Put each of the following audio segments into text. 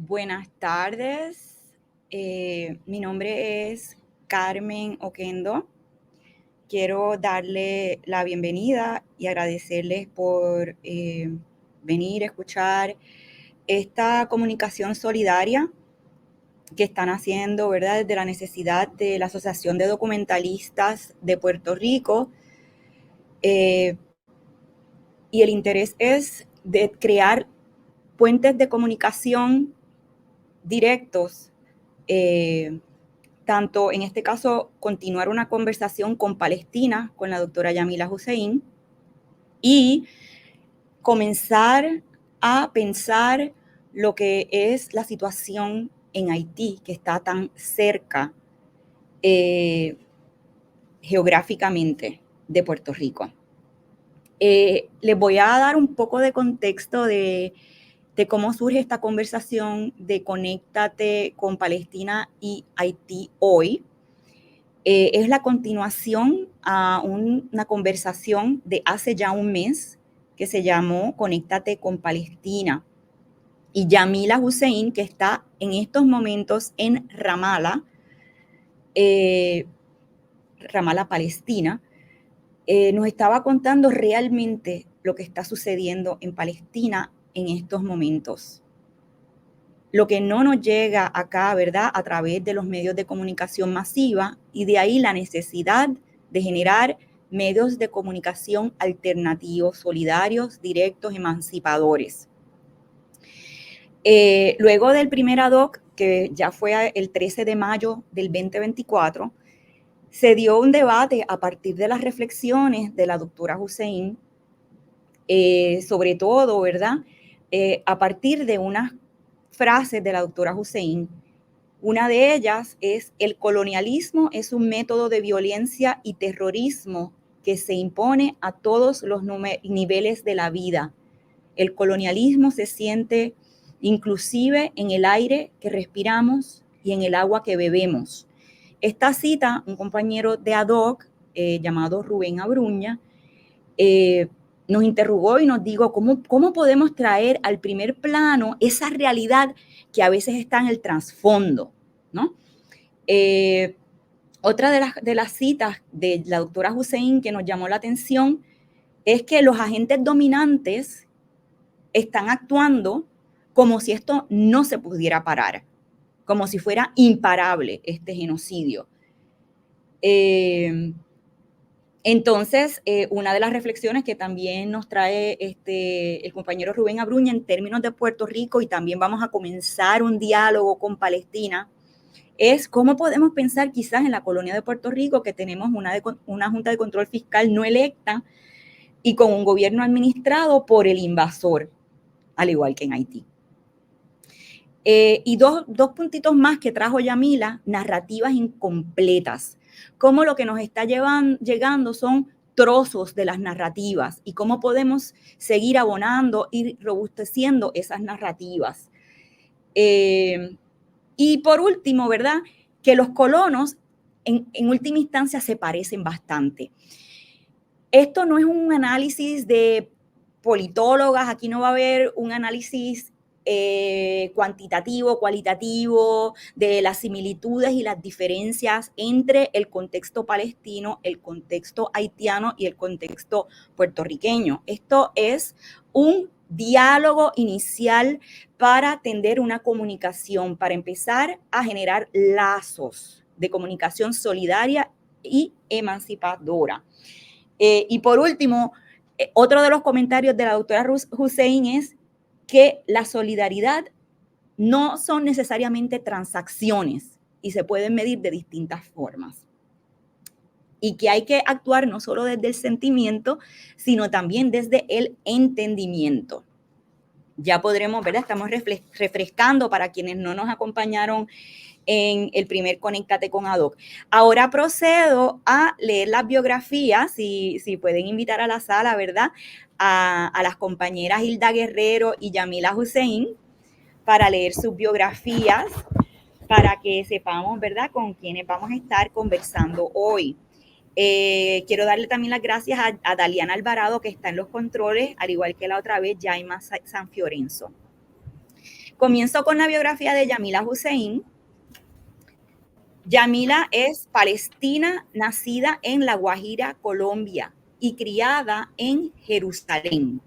Buenas tardes. Mi nombre es Carmen Oquendo. Quiero darle la bienvenida y agradecerles por venir a escuchar esta comunicación solidaria que están haciendo, ¿verdad? Desde la necesidad de la Asociación de Documentalistas de Puerto Rico. Y el interés es de crear puentes de comunicación directos, tanto en este caso continuar una conversación con Palestina, con la doctora Yamila Hussein, y comenzar a pensar lo que es la situación en Haití, que está tan cerca geográficamente de Puerto Rico. Les voy a dar un poco de contexto de cómo surge esta conversación de Conéctate con Palestina y Haití hoy. Es la continuación a una conversación de hace ya un mes que se llamó Conéctate con Palestina. Y Yamila Hussein, que está en estos momentos en Ramallah, Ramallah, Palestina, nos estaba contando realmente lo que está sucediendo en Palestina en estos momentos. Lo que no nos llega acá, ¿verdad?, a través de los medios de comunicación masiva, y de ahí la necesidad de generar medios de comunicación alternativos, solidarios, directos, emancipadores. Luego del primer ad hoc, que ya fue el 13 de mayo del 2024, se dio un debate a partir de las reflexiones de la doctora Hussein, sobre todo, ¿verdad?, a partir de unas frases de la doctora Hussein. Una de ellas es: el colonialismo es un método de violencia y terrorismo que se impone a todos los niveles de la vida. El colonialismo se siente inclusive en el aire que respiramos y en el agua que bebemos. Esta cita, un compañero de ad hoc llamado Rubén Abruña, nos interrogó y nos dijo cómo podemos traer al primer plano esa realidad que a veces está en el trasfondo, ¿no? Otra de las citas de la doctora Hussein que nos llamó la atención es que los agentes dominantes están actuando como si esto no se pudiera parar, como si fuera imparable este genocidio. Entonces, una de las reflexiones que también nos trae el compañero Rubén Abruña en términos de Puerto Rico, y también vamos a comenzar un diálogo con Palestina, es cómo podemos pensar quizás en la colonia de Puerto Rico, que tenemos una Junta de Control Fiscal no electa y con un gobierno administrado por el invasor, al igual que en Haití. Y dos puntitos más que trajo Yamila: narrativas incompletas. Cómo lo que nos está llegando son trozos de las narrativas y cómo podemos seguir abonando y robusteciendo esas narrativas. Y por último, ¿verdad?, que los colonos en última instancia se parecen bastante. Esto no es un análisis de politólogas, aquí no va a haber un análisis cuantitativo, cualitativo, de las similitudes y las diferencias entre el contexto palestino, el contexto haitiano y el contexto puertorriqueño. Esto es un diálogo inicial para tender una comunicación, para empezar a generar lazos de comunicación solidaria y emancipadora. Y por último, otro de los comentarios de la doctora Hussein es que la solidaridad no son necesariamente transacciones y se pueden medir de distintas formas. Y que hay que actuar no solo desde el sentimiento, sino también desde el entendimiento. Ya podremos, ¿verdad? Estamos refrescando para quienes no nos acompañaron en el primer Conéctate con ad hoc. Ahora procedo a leer las biografías, si pueden invitar a la sala, ¿verdad?, a las compañeras Hilda Guerrero y Yamila Hussein para leer sus biografías, para que sepamos, ¿verdad?, con quienes vamos a estar conversando hoy. Quiero darle también las gracias a Daliana Alvarado, que está en los controles, al igual que la otra vez, Yaima Sanfiorenzo. Comienzo con la biografía de Yamila Hussein. Yamila es palestina, nacida en La Guajira, Colombia, y criada en Jerusalén,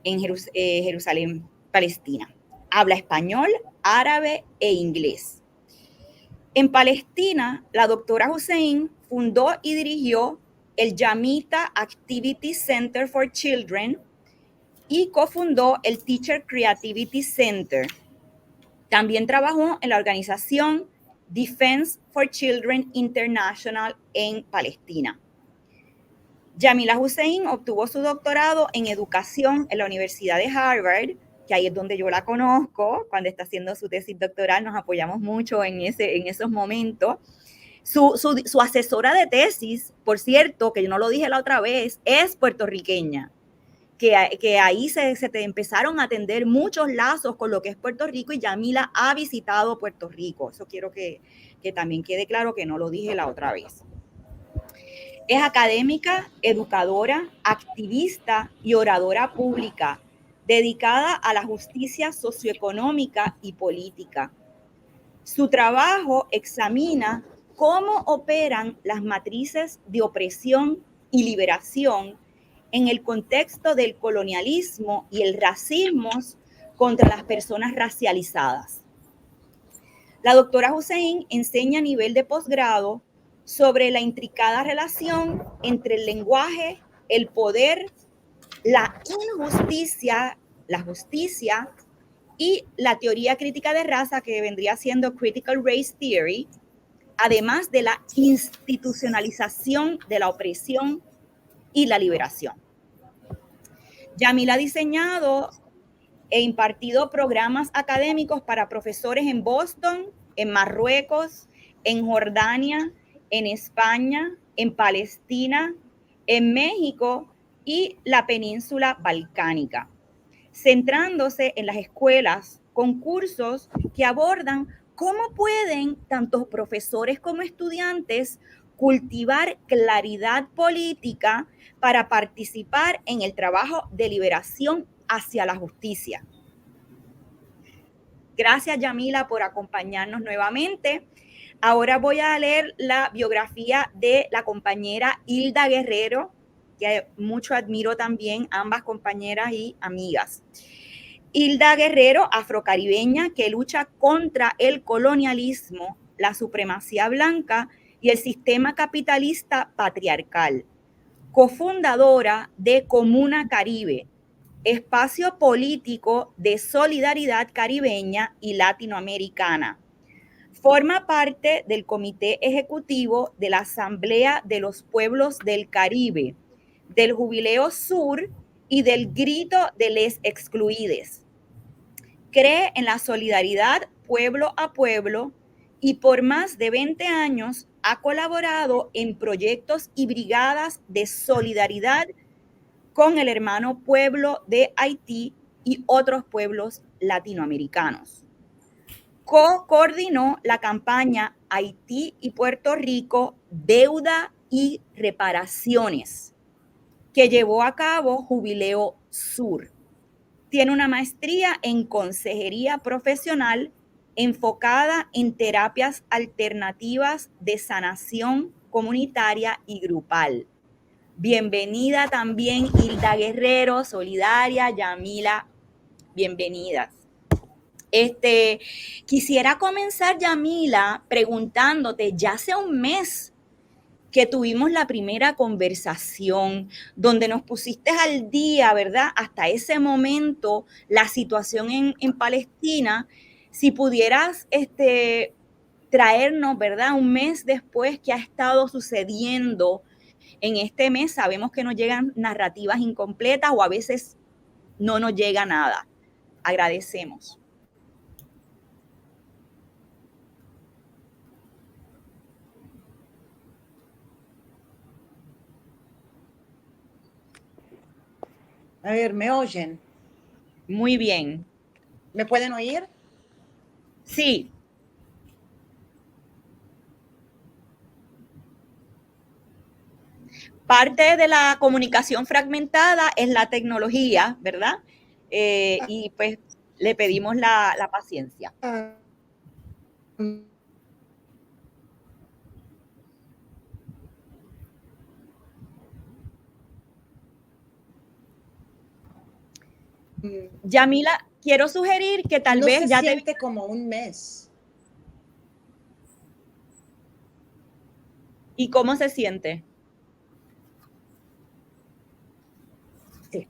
Jerusalén, Palestina. Habla español, árabe e inglés. En Palestina, la doctora Hussein fundó y dirigió el Yamita Activity Center for Children y cofundó el Teacher Creativity Center. También trabajó en la organización Defense for Children International en Palestina. Yamila Hussein obtuvo su doctorado en educación en la Universidad de Harvard, que ahí es donde yo la conozco, cuando está haciendo su tesis doctoral, nos apoyamos mucho en esos momentos. Su asesora de tesis, por cierto, que yo no lo dije la otra vez, es puertorriqueña, que ahí se empezaron a tender muchos lazos con lo que es Puerto Rico, y Yamila ha visitado Puerto Rico. Eso quiero que también quede claro, que no lo dije la otra vez. Es académica, educadora, activista y oradora pública, dedicada a la justicia socioeconómica y política. Su trabajo examina cómo operan las matrices de opresión y liberación en el contexto del colonialismo y el racismo contra las personas racializadas. La doctora Hussein enseña a nivel de posgrado sobre la intricada relación entre el lenguaje, el poder, la injusticia, la justicia y la teoría crítica de raza, que vendría siendo Critical Race Theory, además de la institucionalización de la opresión y la liberación. Yamila ha diseñado e impartido programas académicos para profesores en Boston, en Marruecos, en Jordania, en España, en Palestina, en México y la península balcánica, centrándose en las escuelas con cursos que abordan cómo pueden tanto profesores como estudiantes cultivar claridad política para participar en el trabajo de liberación hacia la justicia. Gracias, Yamila, por acompañarnos nuevamente. Ahora voy a leer la biografía de la compañera Hilda Guerrero, que mucho admiro también, ambas compañeras y amigas. Hilda Guerrero, afrocaribeña, que lucha contra el colonialismo, la supremacía blanca y el sistema capitalista patriarcal. Cofundadora de Comuna Caribe, espacio político de solidaridad caribeña y latinoamericana. Forma parte del Comité Ejecutivo de la Asamblea de los Pueblos del Caribe, del Jubileo Sur y del Grito de les Excluides. Cree en la solidaridad pueblo a pueblo y por más de 20 años ha colaborado en proyectos y brigadas de solidaridad con el hermano pueblo de Haití y otros pueblos latinoamericanos. Coordinó la campaña Haití y Puerto Rico, deuda y reparaciones, que llevó a cabo Jubileo Sur. Tiene una maestría en consejería profesional enfocada en terapias alternativas de sanación comunitaria y grupal. Bienvenida también Hilda Guerrero, solidaria, Yamila, bienvenidas. Quisiera comenzar, Yamila, preguntándote, ya hace un mes que tuvimos la primera conversación donde nos pusiste al día, ¿verdad? Hasta ese momento, la situación en Palestina, si pudieras traernos, ¿verdad? Un mes después, ¿qué ha estado sucediendo en este mes? Sabemos que nos llegan narrativas incompletas o a veces no nos llega nada. Agradecemos. A ver, ¿me oyen? Muy bien. ¿Me pueden oír? Sí. Parte de la comunicación fragmentada es la tecnología, ¿verdad? Y pues Le pedimos la paciencia. Yamila, quiero sugerir que tal no vez se ya siente como un mes. ¿Y cómo se siente? Sí.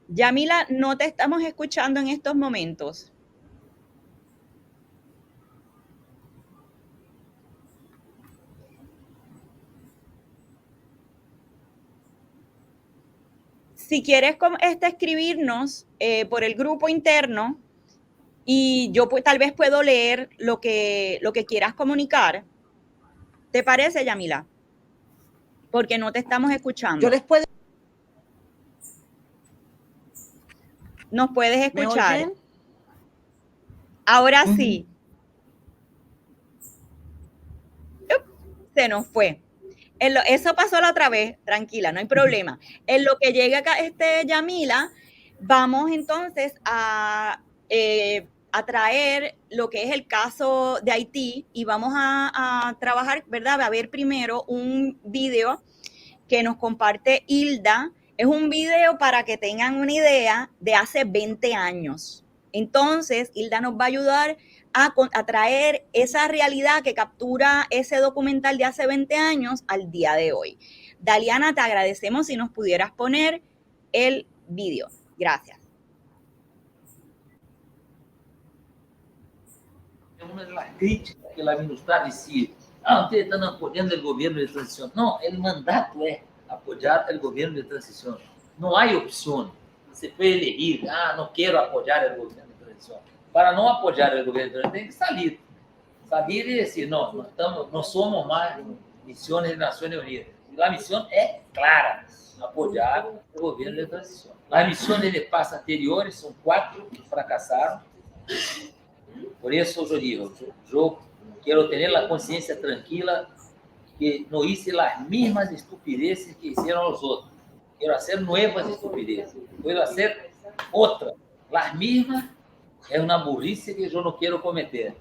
Yamila, no te estamos escuchando en estos momentos. Si quieres escribirnos por el grupo interno y yo pues, tal vez puedo leer lo que quieras comunicar. ¿Te parece, Yamila? Porque no te estamos escuchando. Yo les puedo. ¿Nos puedes escuchar? ¿Me oyen? Ahora sí. Se nos fue. Eso pasó la otra vez, tranquila, no hay problema. En lo que llega acá Yamila, vamos entonces a traer lo que es el caso de Haití y vamos a trabajar, ¿verdad? A ver primero un video que nos comparte Hilda. Es un video para que tengan una idea de hace 20 años. Entonces, Hilda nos va a ayudar a traer esa realidad que captura ese documental de hace 20 años al día de hoy. Daliana, te agradecemos si nos pudieras poner el video. Gracias. Una de las críticas que la MINUSTAH decía, ustedes están apoyando el gobierno de transición. No, el mandato es apoyar el gobierno de transición. No hay opción. Você puede elegir, no quiero apoyar el gobierno de transición. Para no apoyar el gobierno de transición, tem que salir. Salir y decir, no somos más misiones de Naciones Unidas. La misión es clara, apoyar el gobierno de transición. Las misiones de paz anteriores son 4 que fracasaron. Por eso yo digo, yo quiero tener la conciencia tranquila que no hice las mismas estupideces que hicieron los otros. Quiero hacer nuevas estupideces. Puedo hacer otras. Las mismas es una burrice que yo no quiero cometer.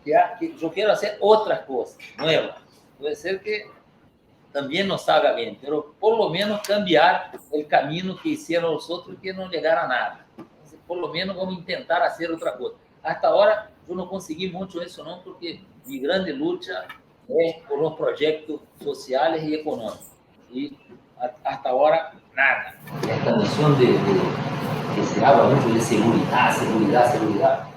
Que yo quiero hacer otras cosas nuevas. Puede ser que también no salga bien, pero por lo menos cambiar el camino que hicieron los otros que no llegaron a nada. Entonces, por lo menos vamos a intentar hacer otra cosa. Hasta ahora yo no conseguí mucho eso, ¿no? Porque mi grande lucha es por los proyectos sociales y económicos. Y hasta ahora, nada. Esta noción que se habla mucho de seguridad.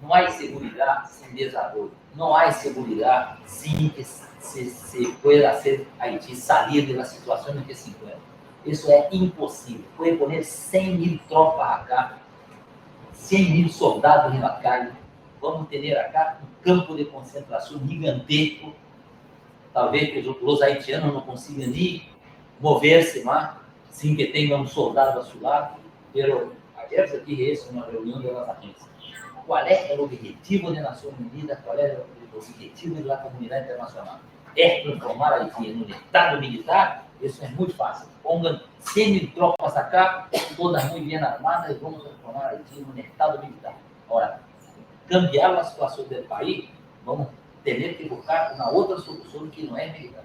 No hay seguridad sin desarrollo. No hay seguridad sin que se pueda hacer Haití salir de la situación en que se encuentra. Eso es imposible. Puede poner 100.000 tropas acá, 100.000 soldados en la calle. Vamos tener acá un campo de concentración gigantesco. Talvez que los haitianos no consigan ni moverse más sin que tengan un soldado a su lado. Pero ayer se dije eso en una reunión de las agencias. ¿Cuál es el objetivo de Naciones Unidas? ¿Cuál es el objetivo de la comunidad internacional? Es transformar a Haití en un Estado militar. Eso es muy fácil. Pongan 100.000 tropas acá, todas muy bien armadas, y vamos a transformar a Haití en un Estado militar. Ahora, cambiar la situación del país, vamos a tener que buscar una otra solución que no es militar.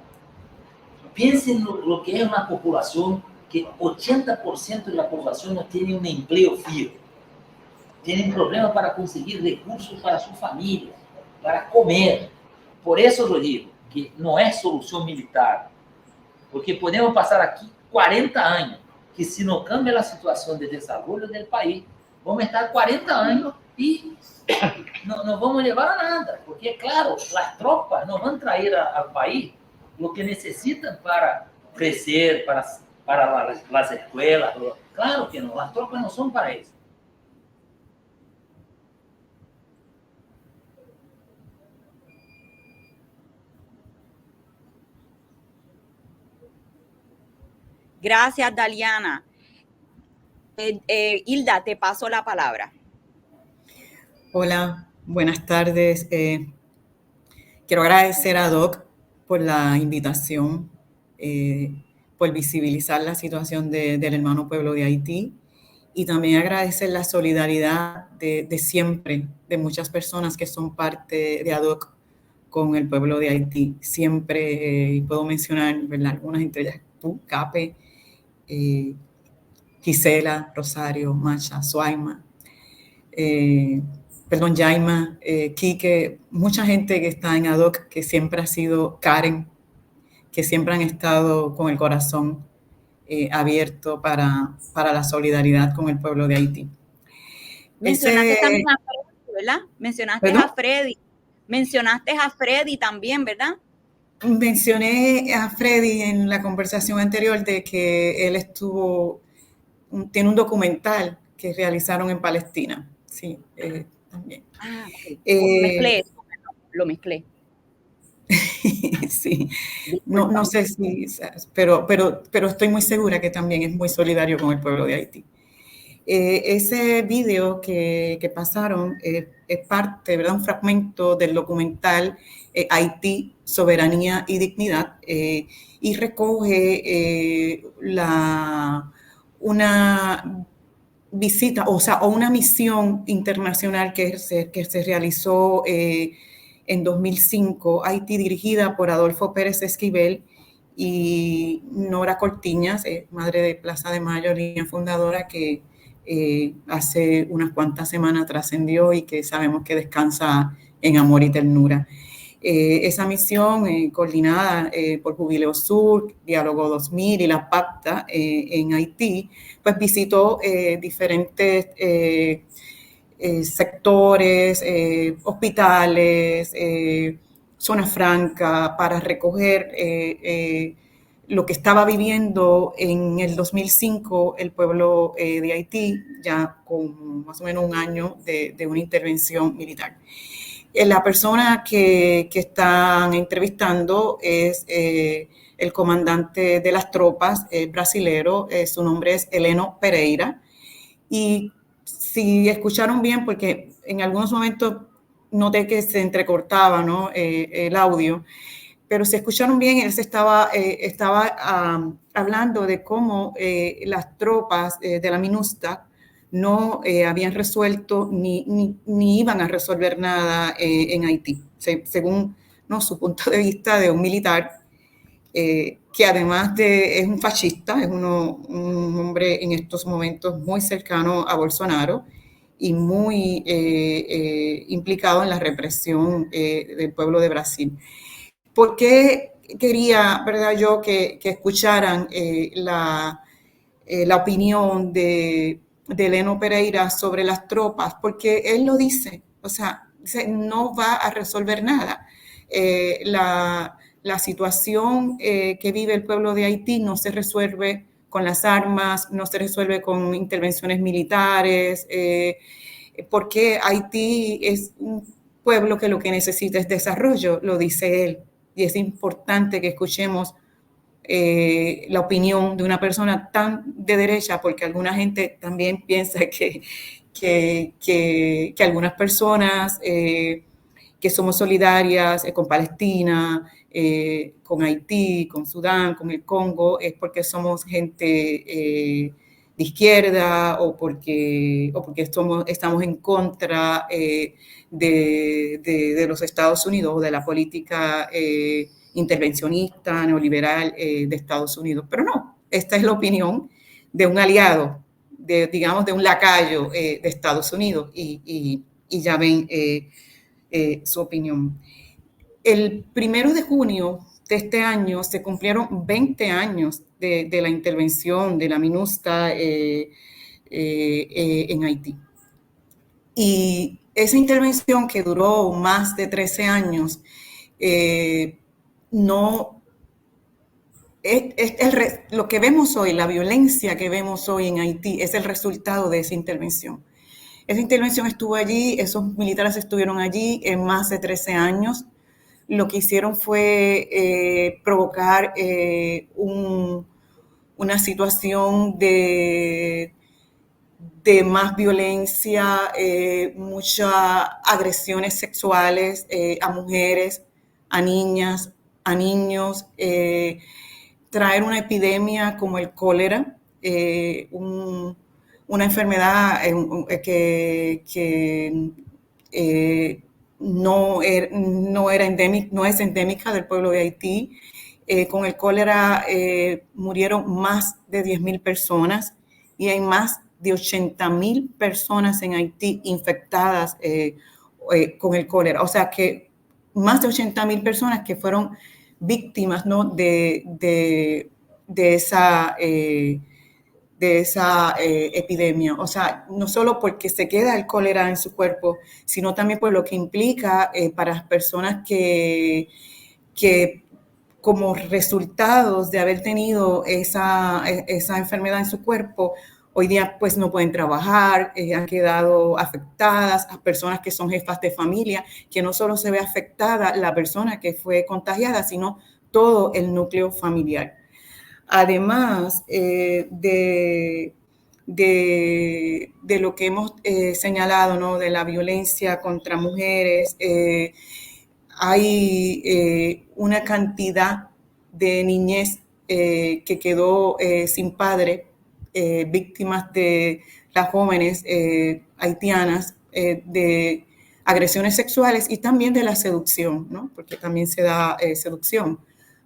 Piensen lo que es una población que 80% de la población no tiene un empleo fijo. Tienen problemas para conseguir recursos para su familia, para comer. Por eso yo digo que no es solución militar, porque podemos pasar aquí 40 años, que si no cambia la situación de desarrollo del país, vamos a estar 40 años y no vamos a llevar a nada, porque claro, las tropas no van a traer al país lo que necesitan para crecer, para las escuelas. Claro que no, las tropas no son para eso. Gracias, Daliana. Hilda, te paso la palabra. Hola, Buenas tardes. Quiero agradecer a Doc por la invitación, por visibilizar la situación del hermano pueblo de Haití y también agradecer la solidaridad de siempre, de muchas personas que son parte de ADOC con el pueblo de Haití. Siempre puedo mencionar, ¿verdad?, algunas entre ellas, tú, Cape, Gisela, Rosario, Macha, Suaima, Yaima, Quique, mucha gente que está en ADOC, que siempre ha sido Karen, que siempre han estado con el corazón abierto para la solidaridad con el pueblo de Haití. Mencionaste también a Freddy, ¿verdad? Mencionaste a Freddy también, ¿verdad? Mencioné a Freddy en la conversación anterior de que él tiene un documental que realizaron en Palestina. Sí, también. Okay. Lo mezclé. Sí, no sé si, pero estoy muy segura que también es muy solidario con el pueblo de Haití. Ese video que pasaron es parte, ¿verdad?, un fragmento del documental Haití, Soberanía y Dignidad, y recoge una visita, o una misión internacional que se realizó en 2005, Haití, dirigida por Adolfo Pérez Esquivel y Nora Cortiñas, madre de Plaza de Mayo, línea fundadora, que hace unas cuantas semanas trascendió y que sabemos que descansa en amor y ternura. Esa misión coordinada por Jubileo Sur, Diálogo 2000 y la PACTA en Haití, pues visitó diferentes sectores, hospitales, zona franca, para recoger lo que estaba viviendo en el 2005 el pueblo de Haití, ya con más o menos un año de una intervención militar. La persona que están entrevistando es el comandante de las tropas brasilero, su nombre es Heleno Pereira, y si escucharon bien, porque en algunos momentos noté que se entrecortaba, ¿no?, el audio, pero si escucharon bien, él estaba hablando de cómo las tropas de la MINUSTAH no habían resuelto ni iban a resolver nada en Haití, según, ¿no?, su punto de vista de un militar que además es un fascista, es un hombre en estos momentos muy cercano a Bolsonaro y muy implicado en la represión del pueblo de Brasil. ¿Por qué quería, verdad, yo que escucharan la opinión de Heleno Pereira sobre las tropas? Porque él lo dice, no va a resolver nada. La situación que vive el pueblo de Haití no se resuelve con las armas, no se resuelve con intervenciones militares, porque Haití es un pueblo que lo que necesita es desarrollo, lo dice él, y es importante que escuchemos la opinión de una persona tan de derecha, porque alguna gente también piensa que algunas personas que somos solidarias con Palestina, con Haití, con Sudán, con el Congo, es porque somos gente de izquierda o porque estamos en contra de los Estados Unidos o de la política intervencionista, neoliberal de Estados Unidos. Pero no, esta es la opinión de un aliado, digamos, de un lacayo de Estados Unidos, y ya ven su opinión. El 1 de junio de este año se cumplieron 20 años de la intervención de la MINUSTAH en Haití. Y esa intervención, que duró más de 13 años, lo que vemos hoy, la violencia que vemos hoy en Haití, es el resultado de esa intervención. Esa intervención estuvo allí, esos militares estuvieron allí en más de 13 años. Lo que hicieron fue provocar una situación de de más violencia, muchas agresiones sexuales a mujeres, a niñas, a niños, traer una epidemia como el cólera, una enfermedad que no es endémica del pueblo de Haití. Con el cólera murieron más de 10,000 personas y hay más de 80,000 personas en Haití infectadas con el cólera. O sea que más de 80,000 personas que fueron víctimas, ¿no? de esa epidemia. O sea, no solo porque se queda el cólera en su cuerpo, sino también por lo que implica para las personas que como resultados de haber tenido esa enfermedad en su cuerpo, hoy día pues no pueden trabajar, han quedado afectadas, a personas que son jefas de familia, que no solo se ve afectada la persona que fue contagiada, sino todo el núcleo familiar. Además de lo que hemos señalado, ¿no? De la violencia contra mujeres, hay una cantidad de niñez que quedó sin padre, víctimas de las jóvenes haitianas, de agresiones sexuales y también de la seducción, ¿no? Porque también se da seducción.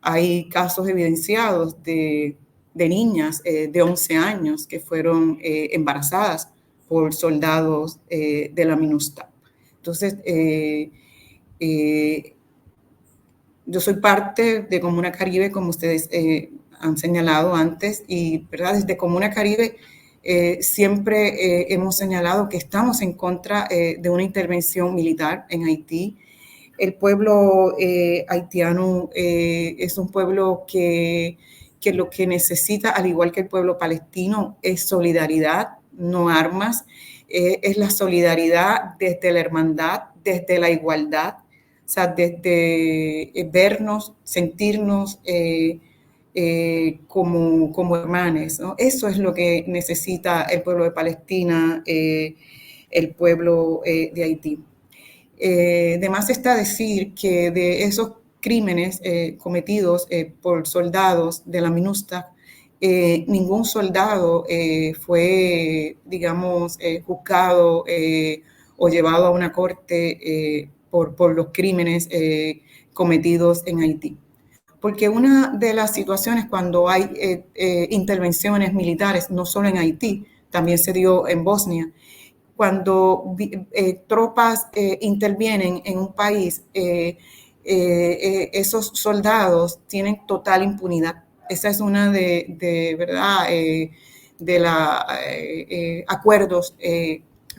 Hay casos evidenciados de niñas de 11 años que fueron embarazadas por soldados de la MINUSTAH. Entonces, yo soy parte de Comuna Caribe, como ustedes han señalado antes, y ¿verdad? Desde Comuna Caribe siempre hemos señalado que estamos en contra de una intervención militar en Haití. El pueblo haitiano es un pueblo que lo que necesita, al igual que el pueblo palestino, es solidaridad, no armas. Es la solidaridad desde la hermandad, desde la igualdad, o sea, desde vernos, sentirnos como hermanos, ¿no? Eso es lo que necesita el pueblo de Palestina, el pueblo de Haití. De más está decir que de esos crímenes cometidos por soldados de la MINUSTAH, ningún soldado fue, digamos, juzgado o llevado a una corte por los crímenes cometidos en Haití. Porque una de las situaciones cuando hay intervenciones militares, no solo en Haití, también se dio en Bosnia, cuando tropas intervienen en un país, esos soldados tienen total impunidad. Esa es una de verdad, de los acuerdos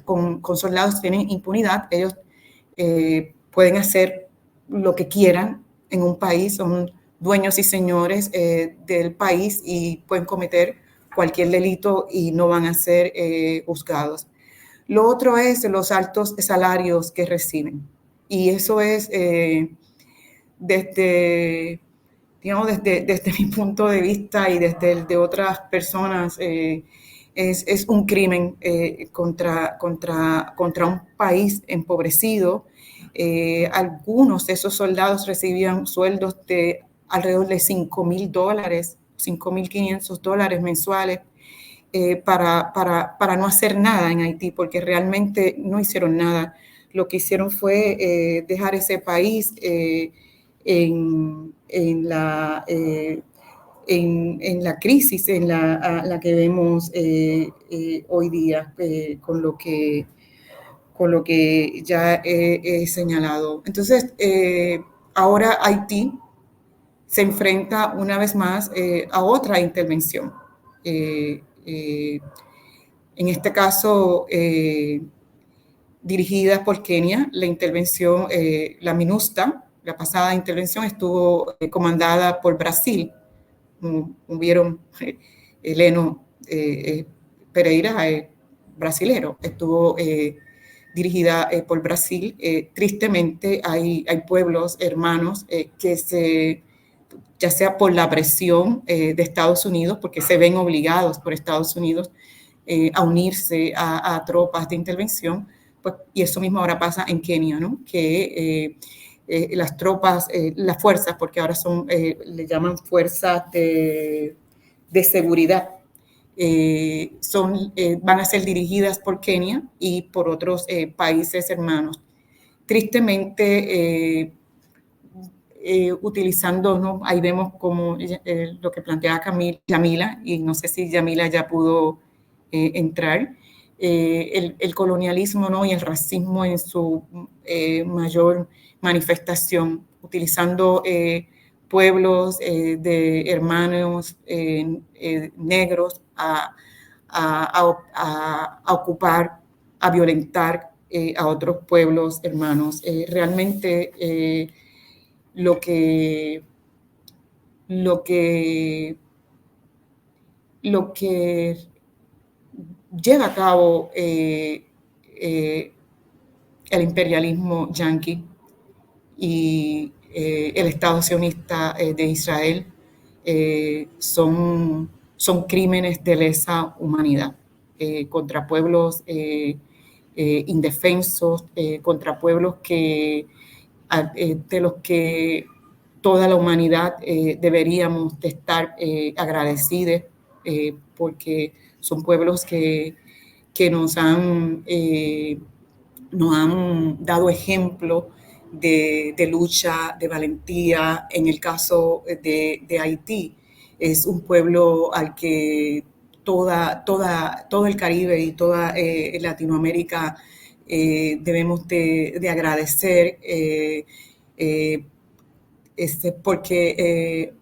con soldados que tienen impunidad. Ellos pueden hacer lo que quieran en un país, son dueños y señores del país y pueden cometer cualquier delito y no van a ser juzgados. Lo otro es los altos salarios que reciben. Y eso es, desde mi punto de vista y desde el de otras personas, es un crimen contra un país empobrecido. Algunos de esos soldados recibían sueldos de alrededor de $5,000, $5,500 mensuales, para no hacer nada en Haití, porque realmente no hicieron nada. Lo que hicieron fue dejar ese país en la crisis en la que vemos hoy día, con lo que ya he señalado. Entonces, ahora Haití se enfrenta una vez más a otra intervención. En este caso, dirigida por Kenia. La intervención, la MINUSTAH, la pasada intervención estuvo comandada por Brasil. Hubieron Heleno Pereira, brasilero, estuvo dirigida por Brasil. Tristemente hay pueblos hermanos que ya sea por la presión de Estados Unidos, porque se ven obligados por Estados Unidos, a unirse a tropas de intervención, pues, y eso mismo ahora pasa en Kenia, ¿no? Que las tropas, las fuerzas, porque ahora son, le llaman fuerzas de seguridad, van a ser dirigidas por Kenia y por otros países hermanos. Tristemente, utilizando, ¿no? Ahí vemos como lo que planteaba Yamila, y no sé si Yamila ya pudo entrar, el colonialismo, ¿no? Y el racismo en su mayor manifestación, utilizando pueblos de hermanos negros a ocupar, a violentar a otros pueblos hermanos. Realmente lo que lleva a cabo el imperialismo yanqui y el Estado sionista de Israel son crímenes de lesa humanidad contra pueblos indefensos, contra pueblos de los que toda la humanidad deberíamos de estar agradecidos porque son pueblos que nos han dado ejemplo de lucha, de valentía. En el caso de Haití, es un pueblo al que todo el Caribe y toda Latinoamérica debemos de agradecer porque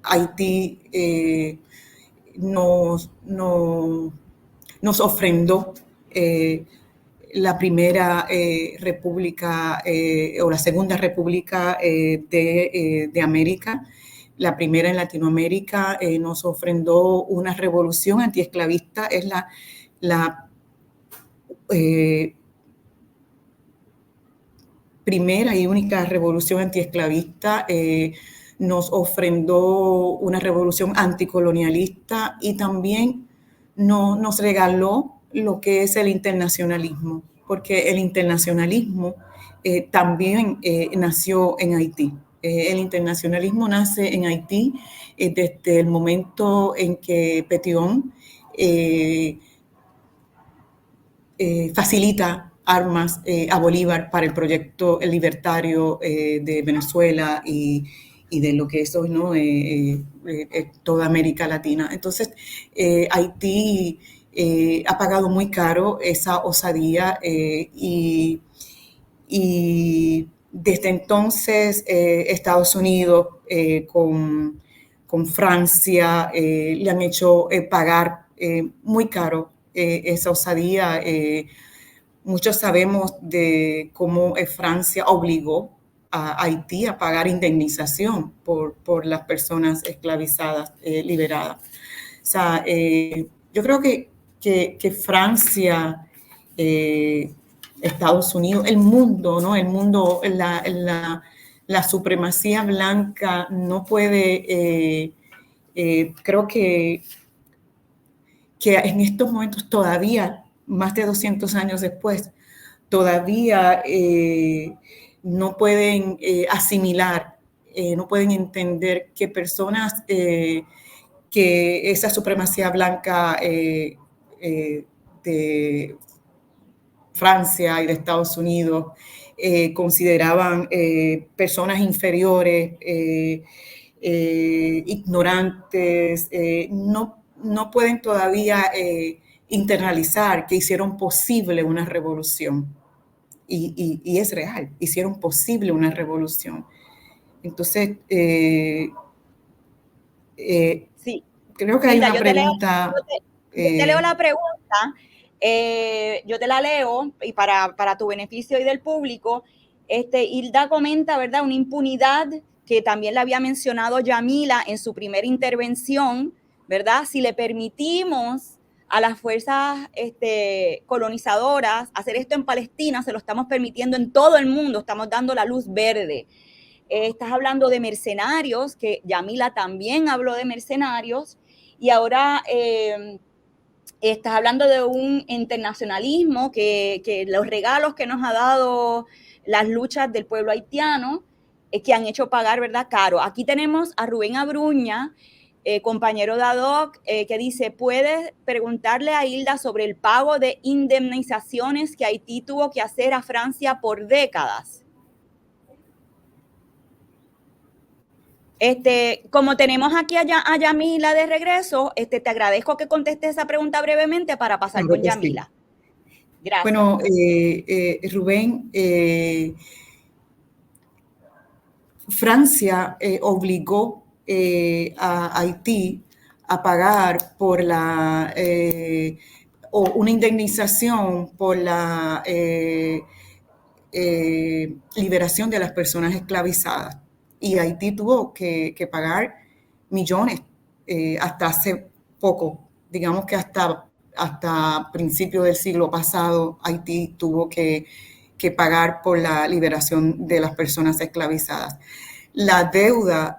Haití nos ofrendó la primera república o la segunda república de América, la primera en Latinoamérica, nos ofrendó una revolución antiesclavista, es la primera y única revolución antiesclavista, nos ofrendó una revolución anticolonialista y también nos regaló lo que es el internacionalismo, porque el internacionalismo también nació en Haití. El internacionalismo nace en Haití desde el momento en que Petion facilita armas a Bolívar para el proyecto libertario de Venezuela y de lo que es hoy, ¿no? Toda América Latina. Entonces, Haití ha pagado muy caro esa osadía y desde entonces Estados Unidos con Francia le han hecho pagar muy caro esa osadía. Muchos sabemos de cómo Francia obligó a Haití a pagar indemnización por las personas esclavizadas, liberadas. O sea, yo creo que Francia, Estados Unidos, el mundo, ¿no? El mundo, la supremacía blanca no puede, creo que en estos momentos todavía, más de 200 años después, todavía no pueden asimilar, no pueden entender que personas que esa supremacía blanca de Francia y de Estados Unidos consideraban personas inferiores, ignorantes, no pueden todavía internalizar que hicieron posible una revolución. Y es real, hicieron posible una revolución. Entonces, sí. Creo que hay una pregunta. Yo te leo la pregunta, yo te la leo y para tu beneficio y del público. Hilda comenta, ¿verdad?, una impunidad que también la había mencionado Yamila en su primera intervención, ¿verdad? Si le permitimos a las fuerzas colonizadoras hacer esto en Palestina, se lo estamos permitiendo en todo el mundo, estamos dando la luz verde. Estás hablando de mercenarios, que Yamila también habló de mercenarios, y ahora estás hablando de un internacionalismo que los regalos que nos ha dado las luchas del pueblo haitiano, que han hecho pagar, ¿verdad?, caro. Aquí tenemos a Rubén Abruña, compañero de ADOC, que dice, ¿puedes preguntarle a Hilda sobre el pago de indemnizaciones que Haití tuvo que hacer a Francia por décadas? Como tenemos aquí a Yamila de regreso, te agradezco que conteste esa pregunta brevemente para pasar Claro con que Yamila. sí. Gracias. Bueno, Rubén, Francia obligó a Haití a pagar por o una indemnización por la liberación de las personas esclavizadas. Y Haití tuvo que pagar millones hasta hace poco. Digamos que hasta principios del siglo pasado, Haití tuvo que pagar por la liberación de las personas esclavizadas. La deuda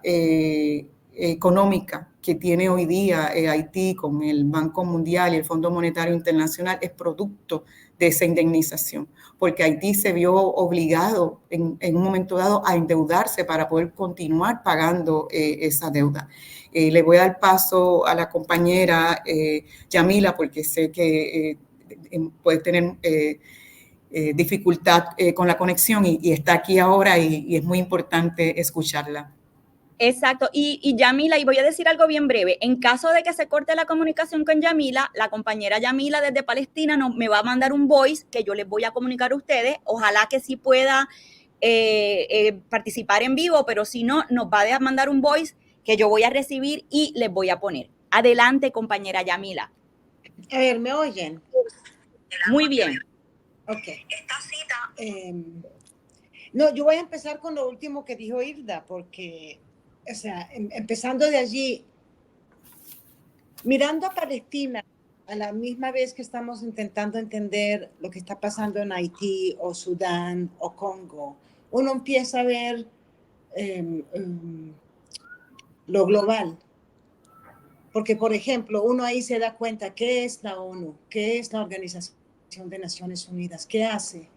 económica que tiene hoy día Haití con el Banco Mundial y el Fondo Monetario Internacional es producto de esa indemnización, porque Haití se vio obligado en un momento dado a endeudarse para poder continuar pagando esa deuda. Le voy a dar paso a la compañera Yamila, porque sé que puede tener dificultad con la conexión y está aquí ahora y es muy importante escucharla. Exacto. Y Yamila, y voy a decir algo bien breve. En caso de que se corte la comunicación con Yamila, la compañera Yamila desde Palestina me va a mandar un voice que yo les voy a comunicar a ustedes. Ojalá que sí pueda participar en vivo, pero si no, nos va a mandar un voice que yo voy a recibir y les voy a poner. Adelante, compañera Yamila. A ver, ¿me oyen? Muy bien. Ok. No, yo voy a empezar con lo último que dijo Hilda, porque, o sea, empezando de allí, mirando a Palestina, a la misma vez que estamos intentando entender lo que está pasando en Haití o Sudán o Congo, uno empieza a ver lo global. Porque, por ejemplo, uno ahí se da cuenta qué es la ONU, qué es la Organización de Naciones Unidas, qué hace,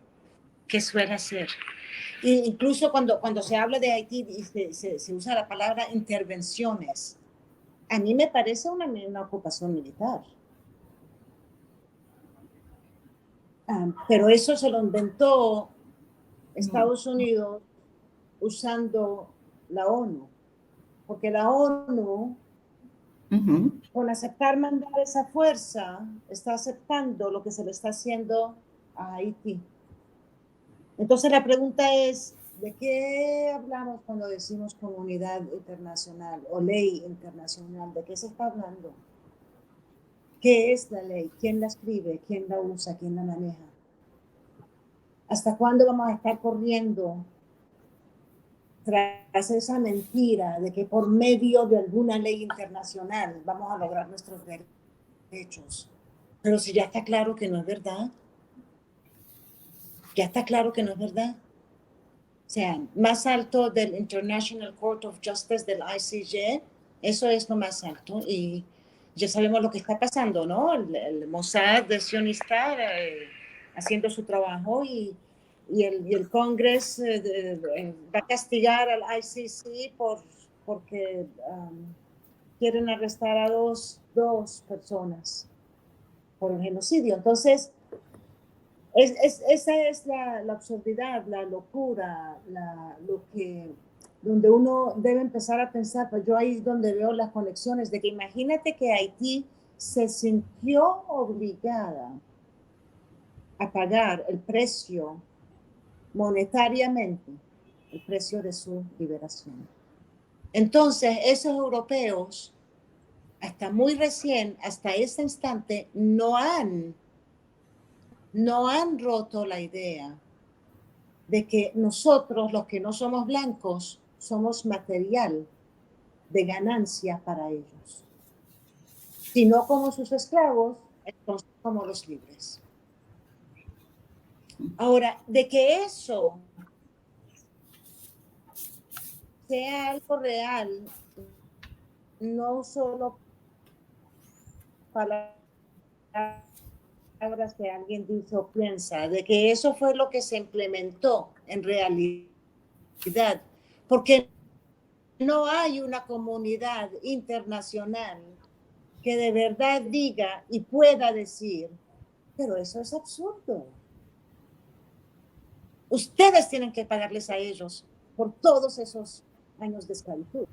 qué suele hacer. E incluso cuando se habla de Haití y se usa la palabra intervenciones, a mí me parece una ocupación militar. Pero eso se lo inventó Estados Unidos usando la ONU, porque la ONU, con aceptar mandar esa fuerza, está aceptando lo que se le está haciendo a Haití. Entonces la pregunta es, ¿de qué hablamos cuando decimos comunidad internacional o ley internacional? ¿De qué se está hablando? ¿Qué es la ley? ¿Quién la escribe? ¿Quién la usa? ¿Quién la maneja? ¿Hasta cuándo vamos a estar corriendo tras esa mentira de que por medio de alguna ley internacional vamos a lograr nuestros derechos? Pero si ya está claro que no es verdad, ya está claro que no es verdad. O sea, más alto del International Court of Justice, del ICJ, eso es lo más alto y ya sabemos lo que está pasando, ¿no? El Mossad de sionista haciendo su trabajo y el Congreso va a castigar al ICC porque quieren arrestar a dos personas por el genocidio. Entonces, esa es la absurdidad, la locura, donde uno debe empezar a pensar, pues yo ahí es donde veo las conexiones, de que imagínate que Haití se sintió obligada a pagar el precio monetariamente, el precio de su liberación. Entonces, esos europeos, hasta muy recién, hasta ese instante, no han roto la idea de que nosotros, los que no somos blancos, somos material de ganancia para ellos. Si no como sus esclavos, entonces somos los libres. Ahora, de que eso sea algo real, no solo para palabras que alguien dice o piensa, de que eso fue lo que se implementó en realidad, porque no hay una comunidad internacional que de verdad diga y pueda decir, pero eso es absurdo. Ustedes tienen que pagarles a ellos por todos esos años de esclavitud.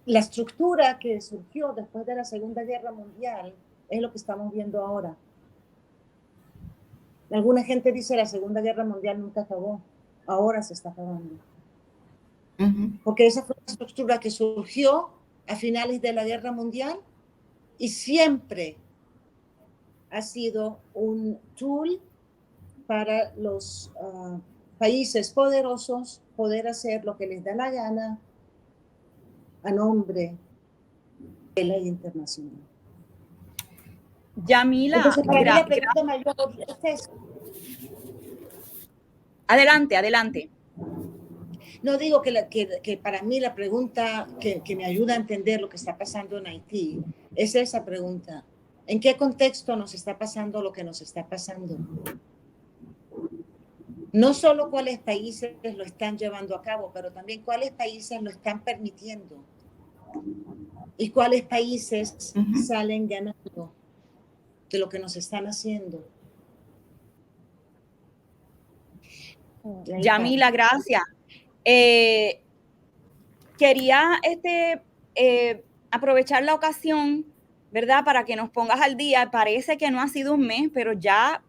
La estructura que surgió después de la Segunda Guerra Mundial es lo que estamos viendo ahora. Alguna gente dice que la Segunda Guerra Mundial nunca acabó, ahora se está acabando. Porque esa fue la estructura que surgió a finales de la Guerra Mundial y siempre ha sido un tool para los países poderosos poder hacer lo que les da la gana a nombre de la ley internacional. Yamila, entonces para mí la pregunta mayor es adelante, adelante. no digo que para mí la pregunta que me ayuda a entender lo que está pasando en Haití es esa pregunta. ¿En qué contexto nos está pasando lo que nos está pasando? No solo cuáles países lo están llevando a cabo, pero también cuáles países lo están permitiendo y cuáles países salen ganando de lo que nos están haciendo. Yamila, gracias. Quería aprovechar la ocasión, ¿verdad? Para que nos pongas al día. Parece que no ha sido un mes, pero ya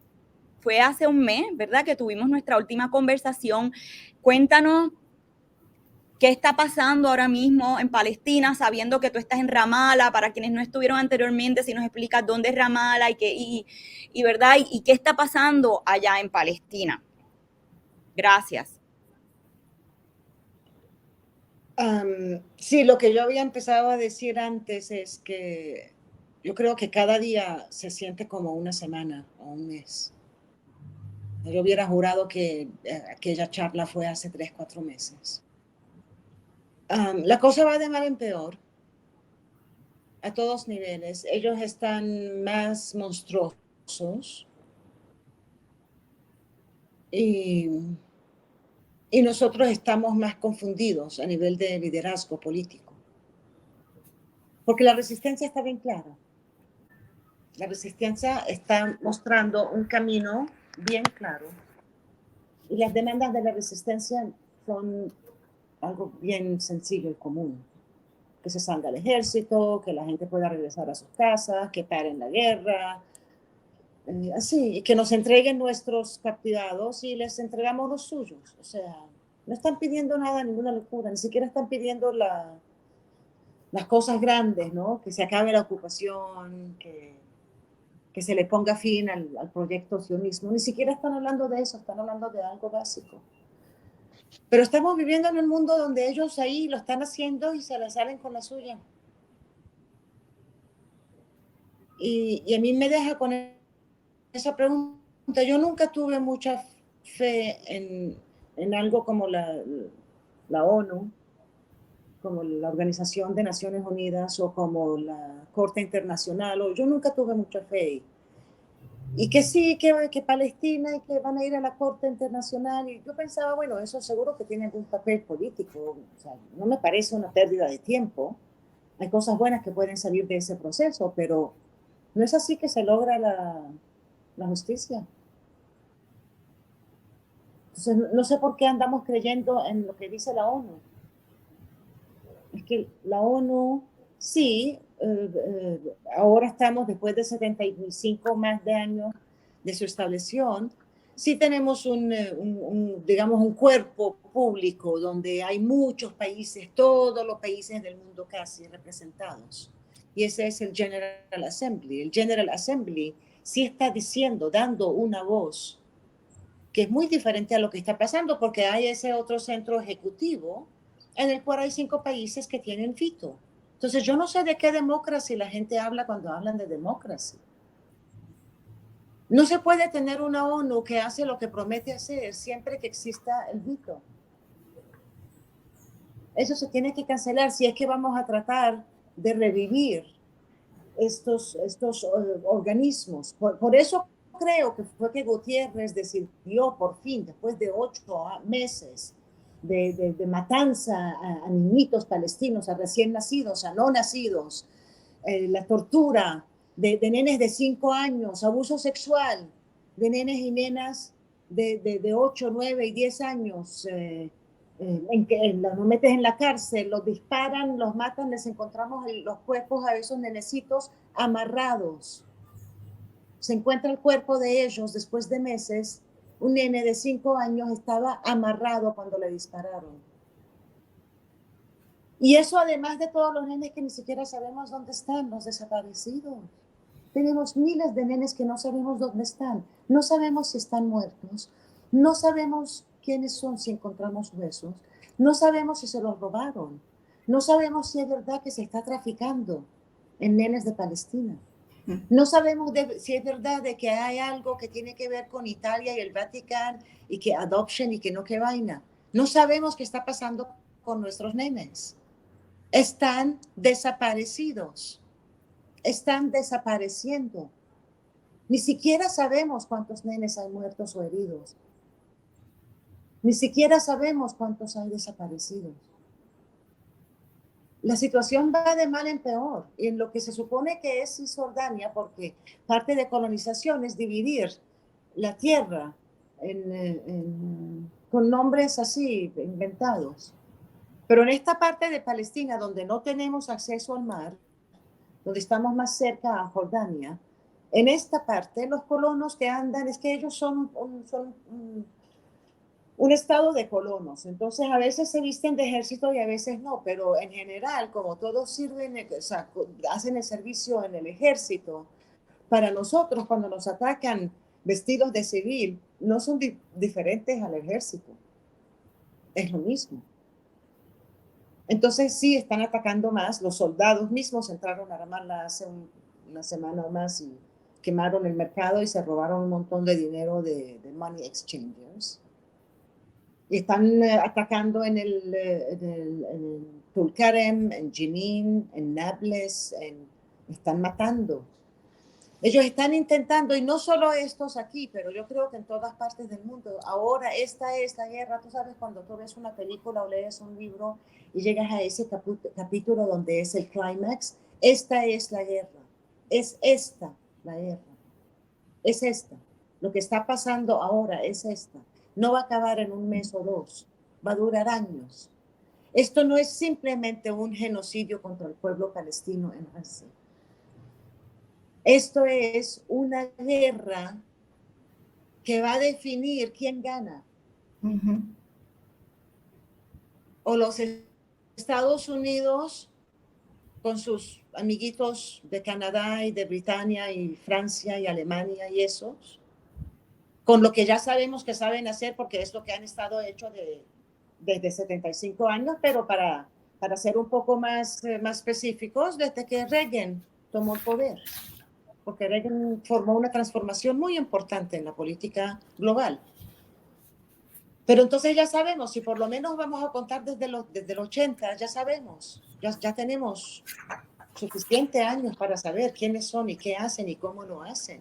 fue hace un mes, ¿verdad? Que tuvimos nuestra última conversación. Cuéntanos qué está pasando ahora mismo en Palestina, sabiendo que tú estás en Ramala. Para quienes no estuvieron anteriormente, si nos explicas dónde es Ramala ¿verdad? Y qué está pasando allá en Palestina. Gracias. Sí, lo que yo había empezado a decir antes es que yo creo que cada día se siente como una semana o un mes. Yo hubiera jurado que aquella charla fue hace 3, 4 meses. La cosa va de mal en peor a todos niveles. Ellos están más monstruosos y nosotros estamos más confundidos a nivel de liderazgo político. Porque la resistencia está bien clara. La resistencia está mostrando un camino bien claro. Y las demandas de la resistencia son algo bien sencillo y común. Que se salga el ejército, que la gente pueda regresar a sus casas, que paren la guerra, así, y que nos entreguen nuestros capturados y les entregamos los suyos. O sea, no están pidiendo nada, ninguna locura, ni siquiera están pidiendo las cosas grandes, ¿no? Que se acabe la ocupación, que se le ponga fin al proyecto sionismo. Ni siquiera están hablando de eso, están hablando de algo básico. Pero estamos viviendo en un mundo donde ellos ahí lo están haciendo y se la salen con la suya. Y a mí me deja con esa pregunta. Yo nunca tuve mucha fe en algo como la ONU, como la Organización de Naciones Unidas o como la Corte Internacional. Yo nunca tuve mucha fe. Y que sí, que Palestina y que van a ir a la Corte Internacional. Y yo pensaba, bueno, eso seguro que tiene algún papel político. O sea, no me parece una pérdida de tiempo. Hay cosas buenas que pueden salir de ese proceso, pero no es así que se logra la justicia. Entonces, no sé por qué andamos creyendo en lo que dice la ONU. Es que la ONU, sí, ahora estamos después de 75 más de años de su establección, sí tenemos digamos, un cuerpo público donde hay muchos países, todos los países del mundo casi representados. Y ese es el General Assembly. El General Assembly sí está diciendo, dando una voz que es muy diferente a lo que está pasando, porque hay ese otro centro ejecutivo en el cual hay 5 países que tienen veto. Entonces, yo no sé de qué democracia la gente habla cuando hablan de democracia. No se puede tener una ONU que hace lo que promete hacer siempre que exista el veto. Eso se tiene que cancelar si es que vamos a tratar de revivir estos organismos. Por eso creo que fue que Gutiérrez decidió por fin, después de 8 meses de matanza a niñitos palestinos, a recién nacidos, a no nacidos, la tortura de nenes de 5 años, abuso sexual de nenes y nenas de 8, 9 y 10 años, en que los metes en la cárcel, los disparan, los matan, les encontramos los cuerpos a esos nenecitos amarrados. Se encuentra el cuerpo de ellos después de meses. Un nene de 5 años estaba amarrado cuando le dispararon. Y eso además de todos los nenes que ni siquiera sabemos dónde están, los desaparecidos. Tenemos miles de nenes que no sabemos dónde están. No sabemos si están muertos. No sabemos quiénes son si encontramos huesos. No sabemos si se los robaron. No sabemos si es verdad que se está traficando en nenes de Palestina. No sabemos si es verdad de que hay algo que tiene que ver con Italia y el Vaticano y que adoption y que no que vaina. No sabemos qué está pasando con nuestros nenes. Están desaparecidos. Están desapareciendo. Ni siquiera sabemos cuántos nenes hay muertos o heridos. Ni siquiera sabemos cuántos hay desaparecidos. La situación va de mal en peor. Y en lo que se supone que es Cisjordania, porque parte de colonización es dividir la tierra con nombres así inventados. Pero en esta parte de Palestina, donde no tenemos acceso al mar, donde estamos más cerca a Jordania, en esta parte los colonos que andan, es que ellos son un estado de colonos, entonces a veces se visten de ejército y a veces no, pero en general, como todos sirven, o sea, hacen el servicio en el ejército, para nosotros cuando nos atacan vestidos de civil, no son diferentes al ejército, es lo mismo. Entonces sí están atacando más, los soldados mismos entraron a Ramallah hace una semana o más y quemaron el mercado y se robaron un montón de dinero de money exchangers. Y están atacando en el Tulkarem, en Jenin, en Nablus, están matando. Ellos están intentando, y no solo estos aquí, pero yo creo que en todas partes del mundo, ahora esta es la guerra. Tú sabes, cuando tú ves una película o lees un libro y llegas a ese capítulo donde es el clímax, esta es la guerra, es esta la guerra, es esta. Lo que está pasando ahora es esta. No va a acabar en un mes o dos, va a durar años. Esto no es simplemente un genocidio contra el pueblo palestino en Gaza. Esto es una guerra que va a definir quién gana. O los Estados Unidos con sus amiguitos de Canadá y de Britania y Francia y Alemania y esos, con lo que ya sabemos que saben hacer porque es lo que han estado hecho desde 75 años, pero para ser un poco más específicos, desde que Reagan tomó el poder. Porque Reagan formó una transformación muy importante en la política global. Pero entonces ya sabemos, si por lo menos vamos a contar desde el 80, ya sabemos, ya tenemos suficientes años para saber quiénes son y qué hacen y cómo lo hacen.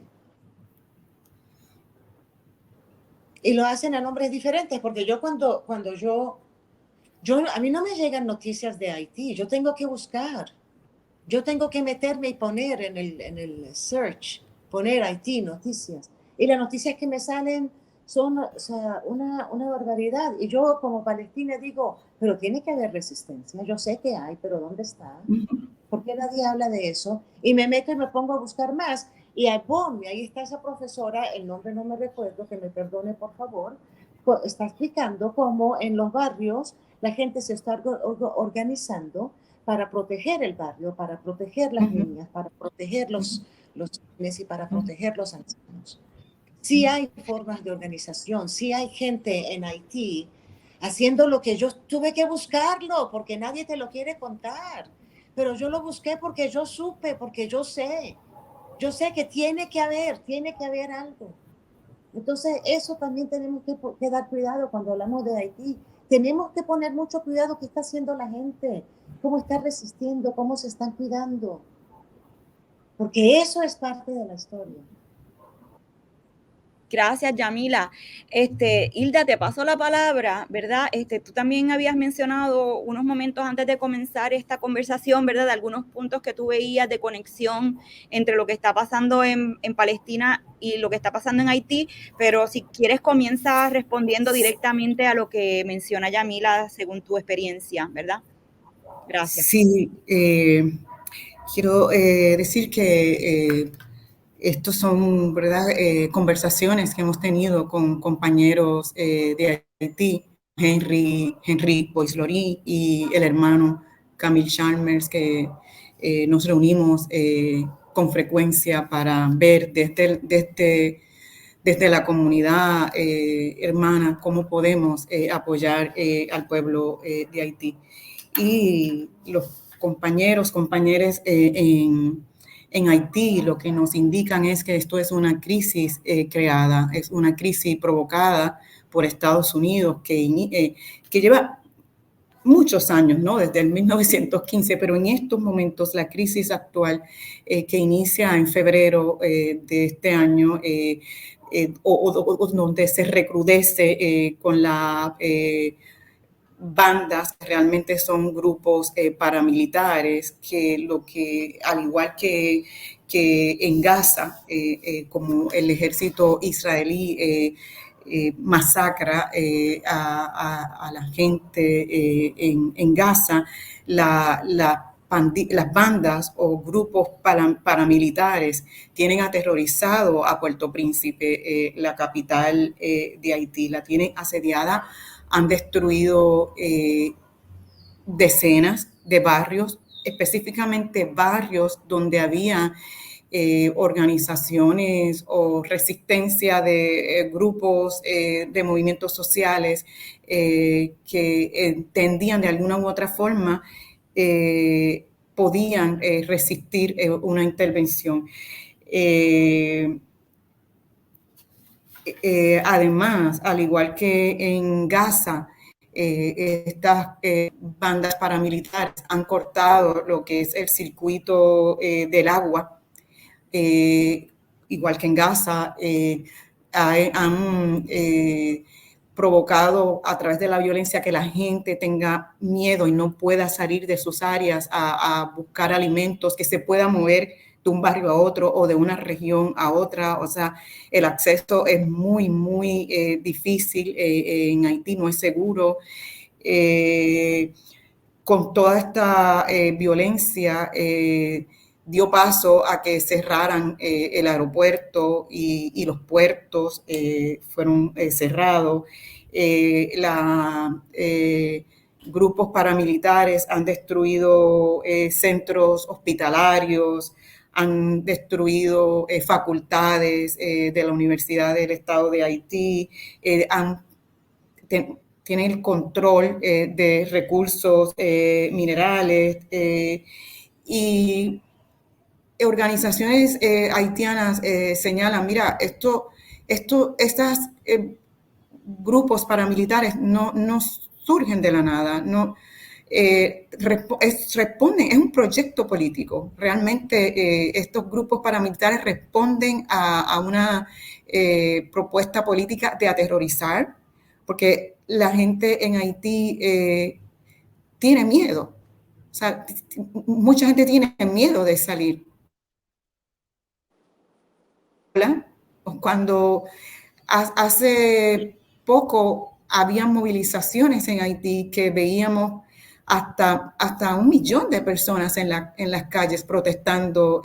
Y lo hacen a nombres diferentes, porque yo cuando a mí no me llegan noticias de Haití, yo tengo que buscar. Yo tengo que meterme y poner en el search, poner Haití, noticias. Y las noticias que me salen son, o sea, una barbaridad. Y yo como Palestina digo, pero tiene que haber resistencia. Yo sé que hay, pero ¿dónde está? ¿Por qué nadie habla de eso? Y me meto y me pongo a buscar más. Y ¡boom! Y ahí está esa profesora, el nombre no me recuerdo, que me perdone por favor, está explicando cómo en los barrios la gente se está organizando para proteger el barrio, para proteger las niñas, para proteger los niños y para proteger los ancianos. Sí hay formas de organización, sí hay gente en Haití haciendo lo que yo tuve que buscarlo, porque nadie te lo quiere contar. Pero yo lo busqué porque yo supe, porque yo sé que tiene que haber algo. Entonces, eso también tenemos que dar cuidado cuando hablamos de Haití. Tenemos que poner mucho cuidado qué está haciendo la gente, cómo está resistiendo, cómo se están cuidando. porque eso es parte de la historia. Gracias, Yamila. Hilda, te paso la palabra, ¿verdad? Tú también habías mencionado unos momentos antes de comenzar esta conversación, ¿verdad? De algunos puntos que tú veías de conexión entre lo que está pasando en Palestina y lo que está pasando en Haití, pero si quieres comienza respondiendo directamente a lo que menciona Yamila según tu experiencia, ¿verdad? Gracias. Sí, quiero decir que estos son, ¿verdad? Conversaciones que hemos tenido con compañeros de Haití, Henry Boislori y el hermano Camille Chalmers, que nos reunimos con frecuencia para ver desde la comunidad hermana cómo podemos apoyar al pueblo de Haití. Y los compañeros en Haití lo que nos indican es que esto es una crisis creada, es una crisis provocada por Estados Unidos que lleva muchos años, ¿no? Desde el 1915, pero en estos momentos la crisis actual que inicia en febrero de este año, donde se recrudece con la bandas, realmente son grupos paramilitares que al igual que en Gaza, como el ejército israelí masacra a la gente en Gaza, las bandas o grupos paramilitares tienen aterrorizado a Puerto Príncipe, la capital de Haití, la tienen asediada. Han destruido decenas de barrios, específicamente barrios donde había organizaciones o resistencia de grupos de movimientos sociales que entendían de alguna u otra forma podían resistir una intervención. Además, al igual que en Gaza, estas bandas paramilitares han cortado lo que es el circuito del agua, igual que en Gaza, han provocado a través de la violencia que la gente tenga miedo y no pueda salir de sus áreas a buscar alimentos, que se pueda mover de un barrio a otro o de una región a otra. O sea, el acceso es muy, muy difícil. En Haití no es seguro. Con toda esta violencia, dio paso a que cerraran el aeropuerto y los puertos fueron cerrados. Grupos paramilitares han destruido centros hospitalarios, han destruido facultades de la Universidad del Estado de Haití, tienen el control de recursos minerales y organizaciones haitianas señalan, mira, estas grupos paramilitares no surgen de la nada, no responden, es un proyecto político. Realmente estos grupos paramilitares responden a una propuesta política de aterrorizar, porque la gente en Haití tiene miedo. O sea, mucha gente tiene miedo de salir. Cuando hace poco había movilizaciones en Haití que veíamos hasta 1 millón de personas en las calles protestando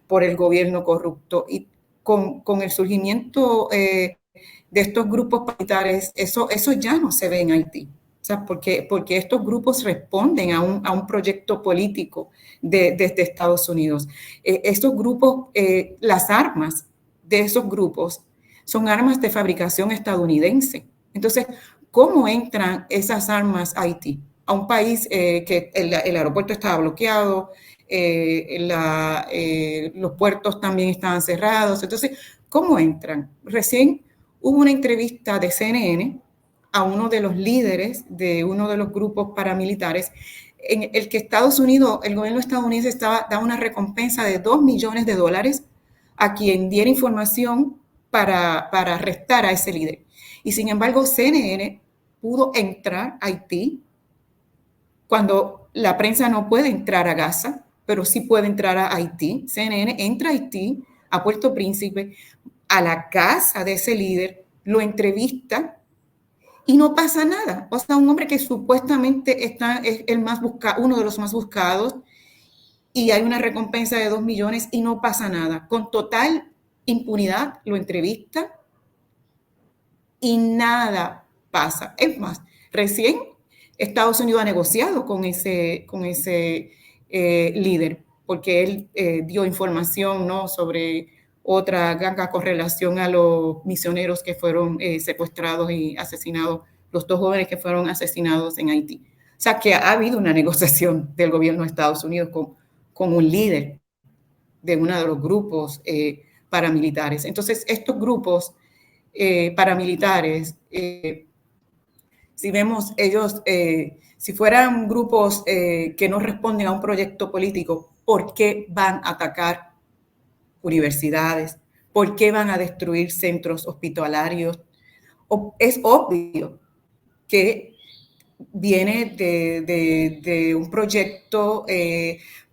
por el gobierno corrupto. Y con el surgimiento de estos grupos paramilitares, eso ya no se ve en Haití. O sea, porque estos grupos responden a un proyecto político desde Estados Unidos. Estos grupos, las armas de esos grupos son armas de fabricación estadounidense. Entonces, ¿cómo entran esas armas a Haití? A un país que el aeropuerto estaba bloqueado, los puertos también estaban cerrados. Entonces, ¿cómo entran? Recién hubo una entrevista de CNN a uno de los líderes de uno de los grupos paramilitares, en el que Estados Unidos, el gobierno estadounidense da una recompensa de $2 millones a quien diera información para arrestar a ese líder. Y sin embargo, CNN pudo entrar a Haití cuando la prensa no puede entrar a Gaza, pero sí puede entrar a Haití. CNN entra a Haití, a Puerto Príncipe, a la casa de ese líder, lo entrevista y no pasa nada. O sea, un hombre que supuestamente es el más uno de los más buscados, y hay una recompensa de $2 millones y no pasa nada. Con total impunidad lo entrevista y nada pasa. Es más, recién Estados Unidos ha negociado con ese líder, porque él dio información, ¿no?, sobre otra ganga con relación a los misioneros que fueron secuestrados y asesinados, los 2 jóvenes que fueron asesinados en Haití. O sea, que ha habido una negociación del gobierno de Estados Unidos con un líder de uno de los grupos paramilitares. Entonces, estos grupos paramilitares, si vemos ellos, si fueran grupos que no responden a un proyecto político, ¿por qué van a atacar universidades? ¿Por qué van a destruir centros hospitalarios? Es obvio que viene de un proyecto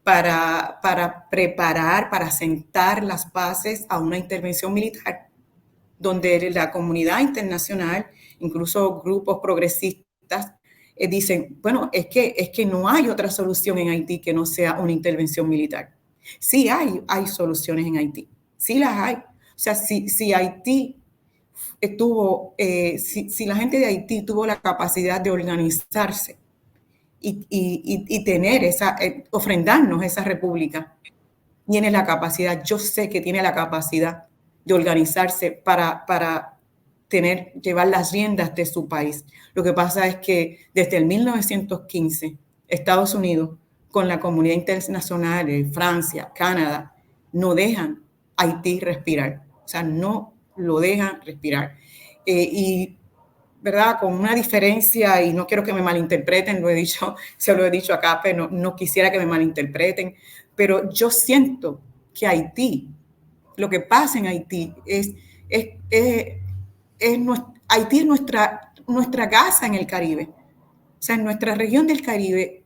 para preparar, para sentar las bases a una intervención militar, donde la comunidad internacional, incluso grupos progresistas, dicen, bueno, es que no hay otra solución en Haití que no sea una intervención militar. Sí hay soluciones en Haití, sí las hay. O sea, si Haití si la gente de Haití tuvo la capacidad de organizarse y tener ofrendarnos esa república, tiene la capacidad, yo sé que tiene la capacidad de organizarse para llevar las riendas de su país. Lo que pasa es que desde el 1915, Estados Unidos, con la comunidad internacional, Francia, Canadá, no dejan a Haití respirar. O sea, no lo dejan respirar. Y, ¿verdad?, con una diferencia, y no quiero que me malinterpreten, se lo he dicho acá, pero no quisiera que me malinterpreten, pero yo siento que Haití, lo que pasa en Haití Haití es nuestra Gaza en el Caribe. O sea, en nuestra región del Caribe,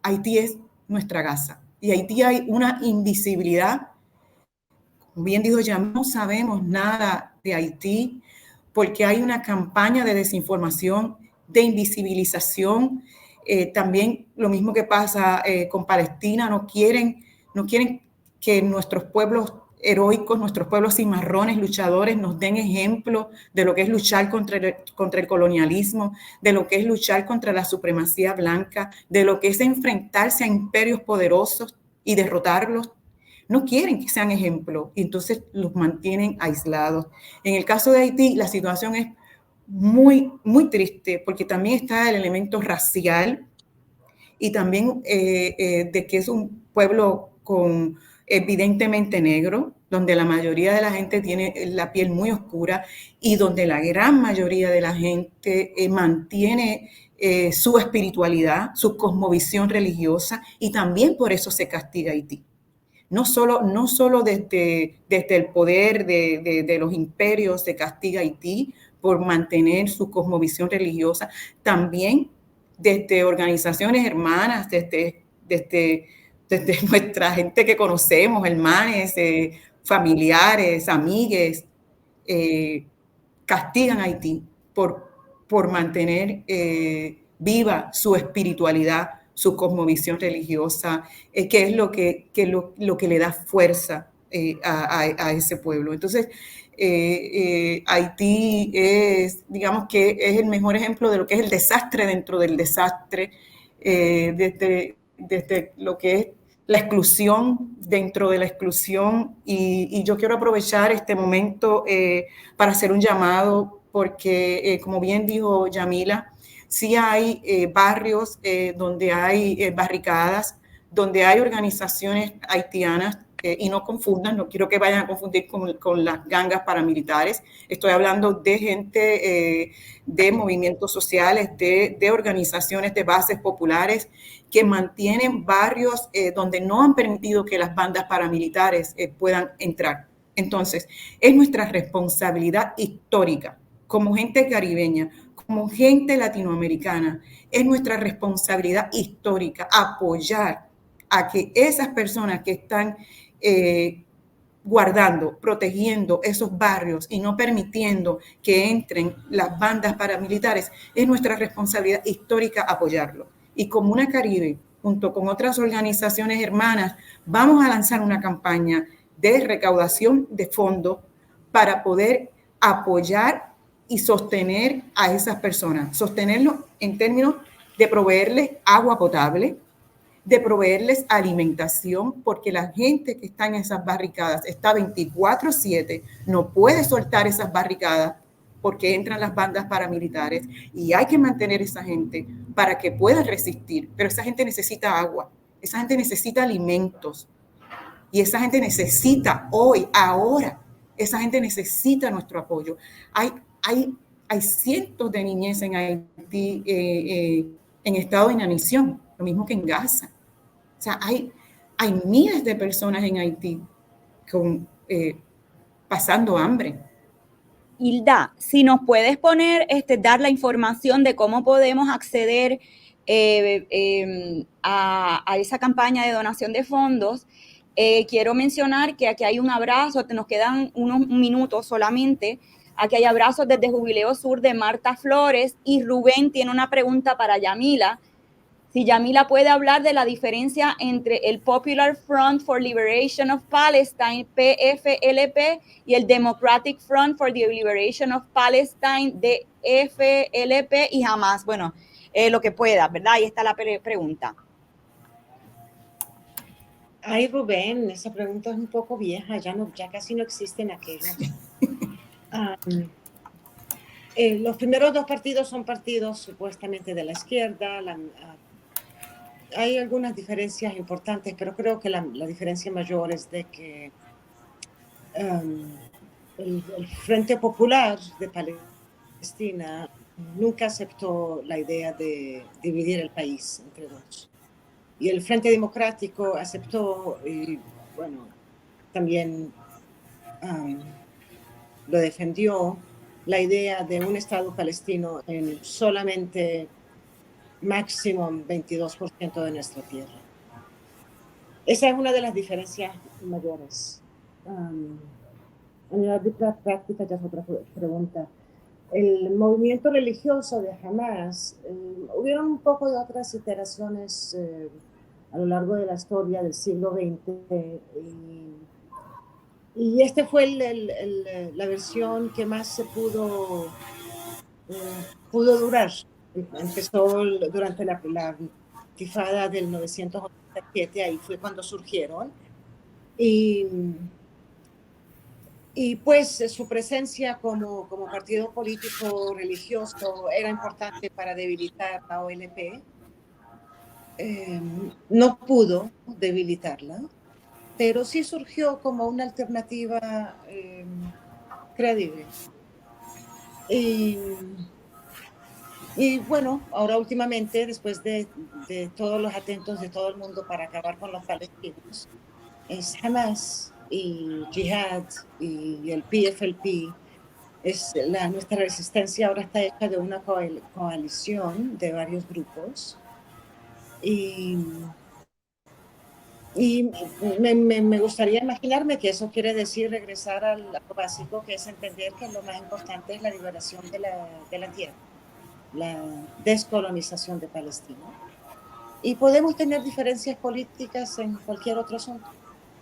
Haití es nuestra Gaza. Y Haití hay una invisibilidad. Como bien dijo, ya no sabemos nada de Haití porque hay una campaña de desinformación, de invisibilización. También lo mismo que pasa con Palestina, no quieren que nuestros pueblos heroicos, nuestros pueblos cimarrones, luchadores, nos den ejemplo de lo que es luchar contra el colonialismo, de lo que es luchar contra la supremacía blanca, de lo que es enfrentarse a imperios poderosos y derrotarlos. No quieren que sean ejemplo y entonces los mantienen aislados. En el caso de Haití, la situación es muy, muy triste porque también está el elemento racial y también de que es un pueblo evidentemente negro, donde la mayoría de la gente tiene la piel muy oscura y donde la gran mayoría de la gente mantiene su espiritualidad, su cosmovisión religiosa, y también por eso se castiga a Haití. No solo desde el poder de los imperios se castiga a Haití por mantener su cosmovisión religiosa, también desde organizaciones hermanas, desde nuestra gente que conocemos, hermanos, familiares, amigues, castigan a Haití por mantener viva su espiritualidad, su cosmovisión religiosa, que es lo que le da fuerza a ese pueblo. Entonces, Haití digamos que es el mejor ejemplo de lo que es el desastre dentro del desastre, desde lo que es la exclusión dentro de la exclusión, y yo quiero aprovechar este momento para hacer un llamado, porque como bien dijo Yamila, sí hay barrios donde hay barricadas, donde hay organizaciones haitianas y no confundan, no quiero que vayan a confundir con las gangas paramilitares. Estoy hablando de gente de movimientos sociales, de organizaciones de bases populares que mantienen barrios donde no han permitido que las bandas paramilitares puedan entrar. Entonces, es nuestra responsabilidad histórica como gente caribeña, como gente latinoamericana, es nuestra responsabilidad histórica apoyar a que esas personas que están guardando, protegiendo esos barrios y no permitiendo que entren las bandas paramilitares, es nuestra responsabilidad histórica apoyarlo. Y Comuna Caribe, junto con otras organizaciones hermanas, vamos a lanzar una campaña de recaudación de fondos para poder apoyar y sostener a esas personas, sostenerlos en términos de proveerles agua potable, de proveerles alimentación, porque la gente que está en esas barricadas está 24/7, no puede soltar esas barricadas porque entran las bandas paramilitares y hay que mantener esa gente para que pueda resistir, pero esa gente necesita agua, esa gente necesita alimentos y esa gente necesita hoy, ahora, esa gente necesita nuestro apoyo. Hay cientos de niñez en Haití en estado de inanición, lo mismo que en Gaza. O sea, hay miles de personas en Haití pasando hambre. Hilda, si nos puedes poner, dar la información de cómo podemos acceder a esa campaña de donación de fondos. Quiero mencionar que aquí hay un abrazo, nos quedan unos minutos solamente. Aquí hay abrazos desde Jubileo Sur de Marta Flores y Rubén tiene una pregunta para Yamila. Si Yamila puede hablar de la diferencia entre el Popular Front for Liberation of Palestine, PFLP, y el Democratic Front for the Liberation of Palestine, DFLP, y Hamas. Bueno, lo que pueda, ¿verdad? Ahí está la pregunta. Ay, Rubén, esa pregunta es un poco vieja, ya casi no existen aquellos. Los primeros dos partidos son partidos supuestamente de la izquierda. Hay algunas diferencias importantes, pero creo que la diferencia mayor es de que el Frente Popular de Palestina nunca aceptó la idea de dividir el país entre dos. Y el Frente Democrático aceptó y, bueno, también lo defendió, la idea de un Estado palestino en solamente máximo 22% de nuestra tierra. Esa es una de las diferencias mayores. En la práctica ya es otra pregunta. El movimiento religioso de Hamas, hubieron un poco de otras iteraciones a lo largo de la historia del siglo XX y este fue la versión que más se pudo durar. Empezó durante la intifada del 1987, ahí fue cuando surgieron. Y pues su presencia como partido político religioso era importante para debilitar la OLP. No pudo debilitarla, pero sí surgió como una alternativa creíble. Y bueno, ahora últimamente, después de todos los atentos de todo el mundo para acabar con los palestinos, es Hamas y Jihad y el PFLP. Nuestra resistencia ahora está hecha de una coalición de varios grupos. Y me gustaría imaginarme que eso quiere decir regresar a lo básico, que es entender que lo más importante es la liberación de la tierra, la descolonización de Palestina. Y podemos tener diferencias políticas en cualquier otro asunto,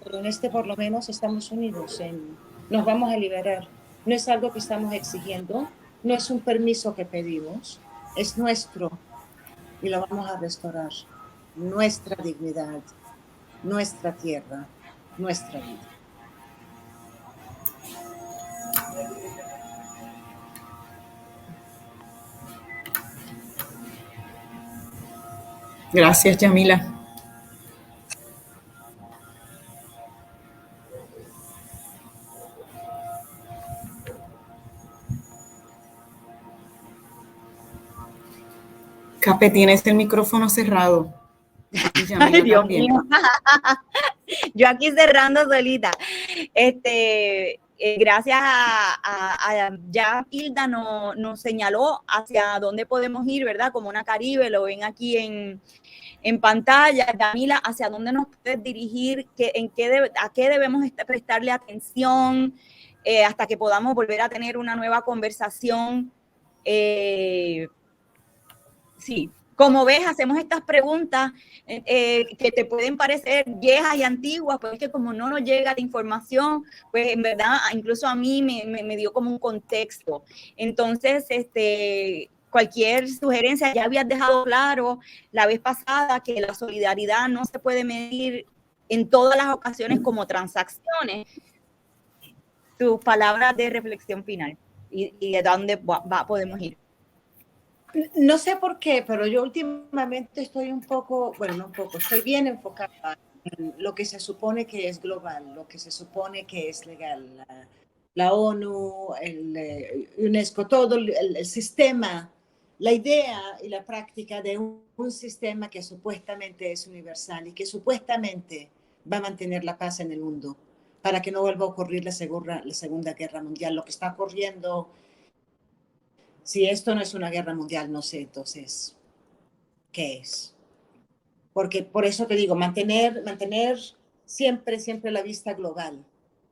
pero en este por lo menos estamos unidos, nos vamos a liberar. No es algo que estamos exigiendo, no es un permiso que pedimos, es nuestro y lo vamos a restaurar. Nuestra dignidad, nuestra tierra, nuestra vida. Gracias, Yamila. Cape, tienes el micrófono cerrado. Y Yamila Ay, Dios también. mío. Yo aquí cerrando solita. Gracias ya Hilda nos señaló hacia dónde podemos ir, ¿verdad? Como una Caribe, lo ven aquí en pantalla. Yamila, ¿hacia dónde nos puedes dirigir? ¿A qué debemos prestarle atención hasta que podamos volver a tener una nueva conversación? Sí, como ves, hacemos estas preguntas que te pueden parecer viejas y antiguas, pues es que como no nos llega la información, pues en verdad, incluso a mí me dio como un contexto. Entonces, cualquier sugerencia, ya habías dejado claro la vez pasada que la solidaridad no se puede medir en todas las ocasiones como transacciones. Tus palabras de reflexión final y de dónde podemos ir. No sé por qué, pero yo últimamente estoy un poco, bueno, no un poco, estoy bien enfocada en lo que se supone que es global, lo que se supone que es legal. La ONU, el UNESCO, todo el sistema, la idea y la práctica de un sistema que supuestamente es universal y que supuestamente va a mantener la paz en el mundo para que no vuelva a ocurrir la Segunda Guerra Mundial. Lo que está ocurriendo, si esto no es una guerra mundial, no sé, entonces, ¿qué es? Porque por eso te digo, mantener siempre la vista global,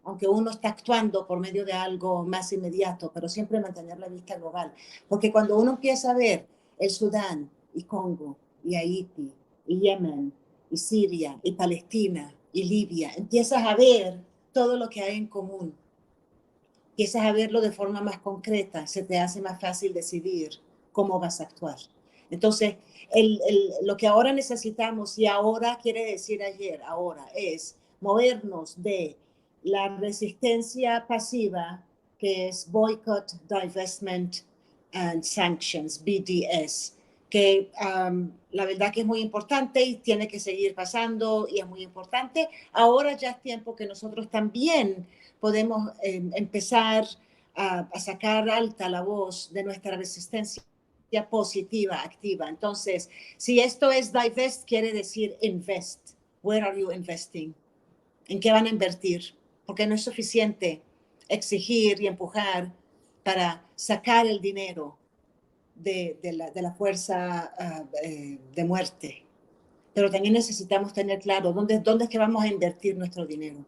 aunque uno está actuando por medio de algo más inmediato, pero siempre mantener la vista global. Porque cuando uno empieza a ver el Sudán y Congo y Haití y Yemen y Siria y Palestina y Libia, empiezas a ver todo lo que hay en común. Empiezas a verlo de forma más concreta, se te hace más fácil decidir cómo vas a actuar. Entonces, lo que ahora necesitamos, y ahora quiere decir ayer, ahora es movernos de la resistencia pasiva, que es Boycott, Divestment and Sanctions, BDS, que la verdad que es muy importante y tiene que seguir pasando y es muy importante. Ahora ya es tiempo que nosotros también podemos empezar a sacar alta la voz de nuestra resistencia positiva, activa. Entonces, si esto es divest, quiere decir invest. Where are you investing? ¿En qué van a invertir? Porque no es suficiente exigir y empujar para sacar el dinero de la fuerza de muerte. Pero también necesitamos tener claro dónde es que vamos a invertir nuestro dinero.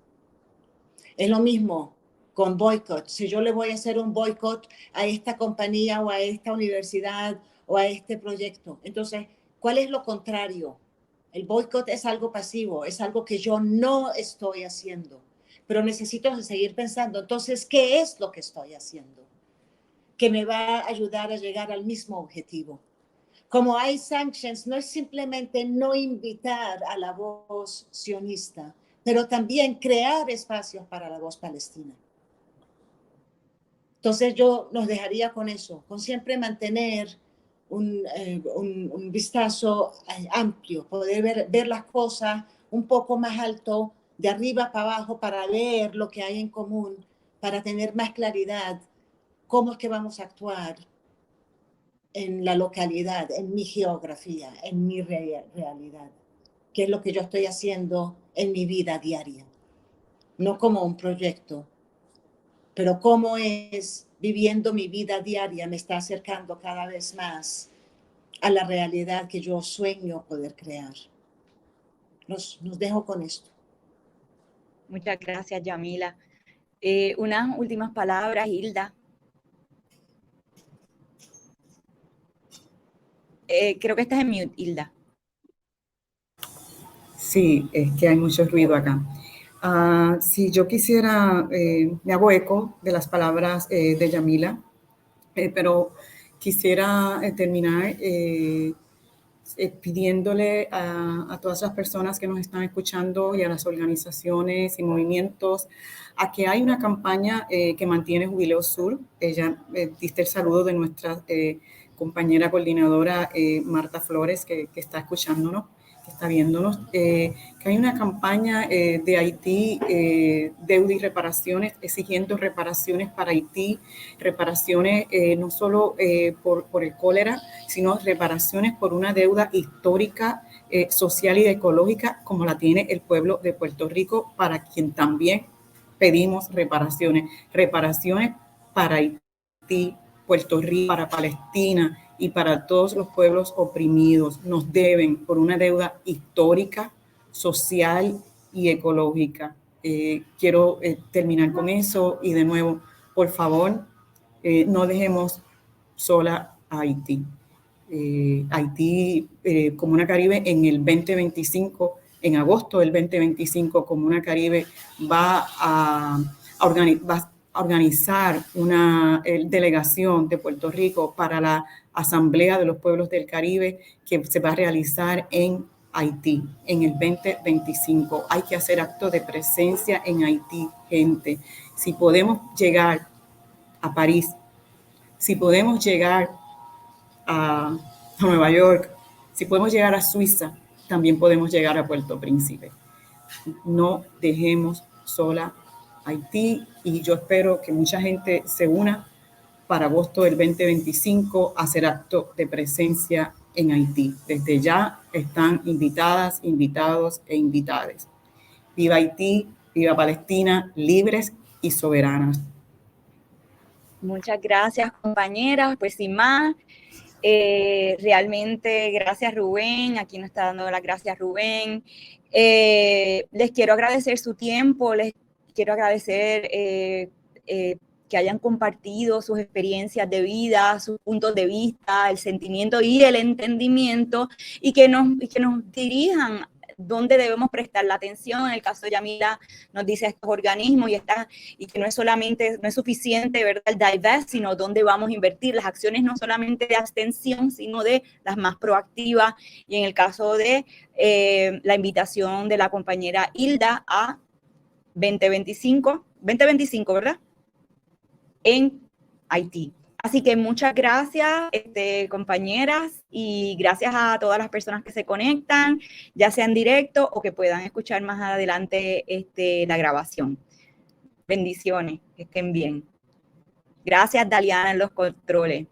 Es lo mismo con boicot. Si yo le voy a hacer un boicot a esta compañía o a esta universidad o a este proyecto, entonces, ¿cuál es lo contrario? El boicot es algo pasivo, es algo que yo no estoy haciendo, pero necesito seguir pensando, entonces, ¿qué es lo que estoy haciendo? Que me va a ayudar a llegar al mismo objetivo. Como hay sanctions, no es simplemente no invitar a la voz sionista, pero también crear espacios para la voz palestina. Entonces yo nos dejaría con eso, con siempre mantener un vistazo amplio, poder ver las cosas un poco más alto, de arriba para abajo, para ver lo que hay en común, para tener más claridad cómo es que vamos a actuar en la localidad, en mi geografía, en mi realidad, qué es lo que yo estoy haciendo en mi vida diaria, no como un proyecto, pero cómo es viviendo mi vida diaria me está acercando cada vez más a la realidad que yo sueño poder crear. Nos dejo con esto. Muchas gracias, Yamila. Unas últimas palabras, Hilda. Creo que estás en mute, Hilda. Sí, es que hay mucho ruido acá. Si yo quisiera, me hago eco de las palabras de Yamila, pero quisiera terminar pidiéndole a todas las personas que nos están escuchando y a las organizaciones y movimientos a que hay una campaña que mantiene Jubileo Sur. Ella diste el saludo de nuestra compañera coordinadora Marta Flores que está escuchándonos. que está viéndonos, que hay una campaña de Haití, deuda y reparaciones, exigiendo reparaciones para Haití, reparaciones no solo por el cólera, sino reparaciones por una deuda histórica, social y ecológica como la tiene el pueblo de Puerto Rico, para quien también pedimos reparaciones para Haití, Puerto Rico, para Palestina y para todos los pueblos oprimidos. Nos deben por una deuda histórica, social y ecológica. Quiero terminar con eso y de nuevo, por favor, no dejemos sola a Haití. Haití, Comuna Caribe, en el 2025, en agosto del 2025, Comuna Caribe va a organizar una delegación de Puerto Rico para la Asamblea de los Pueblos del Caribe, que se va a realizar en Haití en el 2025. Hay que hacer acto de presencia en Haití, gente. Si podemos llegar a París, si podemos llegar a Nueva York, si podemos llegar a Suiza, también podemos llegar a Puerto Príncipe. No dejemos sola Haití, y yo espero que mucha gente se una para agosto del 2025 a hacer acto de presencia en Haití. Desde ya están invitadas, invitados e invitadas. Viva Haití, viva Palestina, libres y soberanas. Muchas gracias, compañeras. Pues sin más, realmente gracias, Rubén. Aquí nos está dando las gracias, Rubén. Les quiero agradecer su tiempo, les quiero agradecer que hayan compartido sus experiencias de vida, sus puntos de vista, el sentimiento y el entendimiento, y que nos dirijan dónde debemos prestar la atención. En el caso de Yamila nos dice estos organismos y que no es suficiente, ¿verdad?, el divest, sino dónde vamos a invertir las acciones, no solamente de abstención, sino de las más proactivas. Y en el caso de la invitación de la compañera Hilda a 2025, ¿verdad?, en Haití. Así que muchas gracias, compañeras, y gracias a todas las personas que se conectan, ya sea en directo o que puedan escuchar más adelante la grabación. Bendiciones, que estén bien. Gracias, Daliana, en los controles.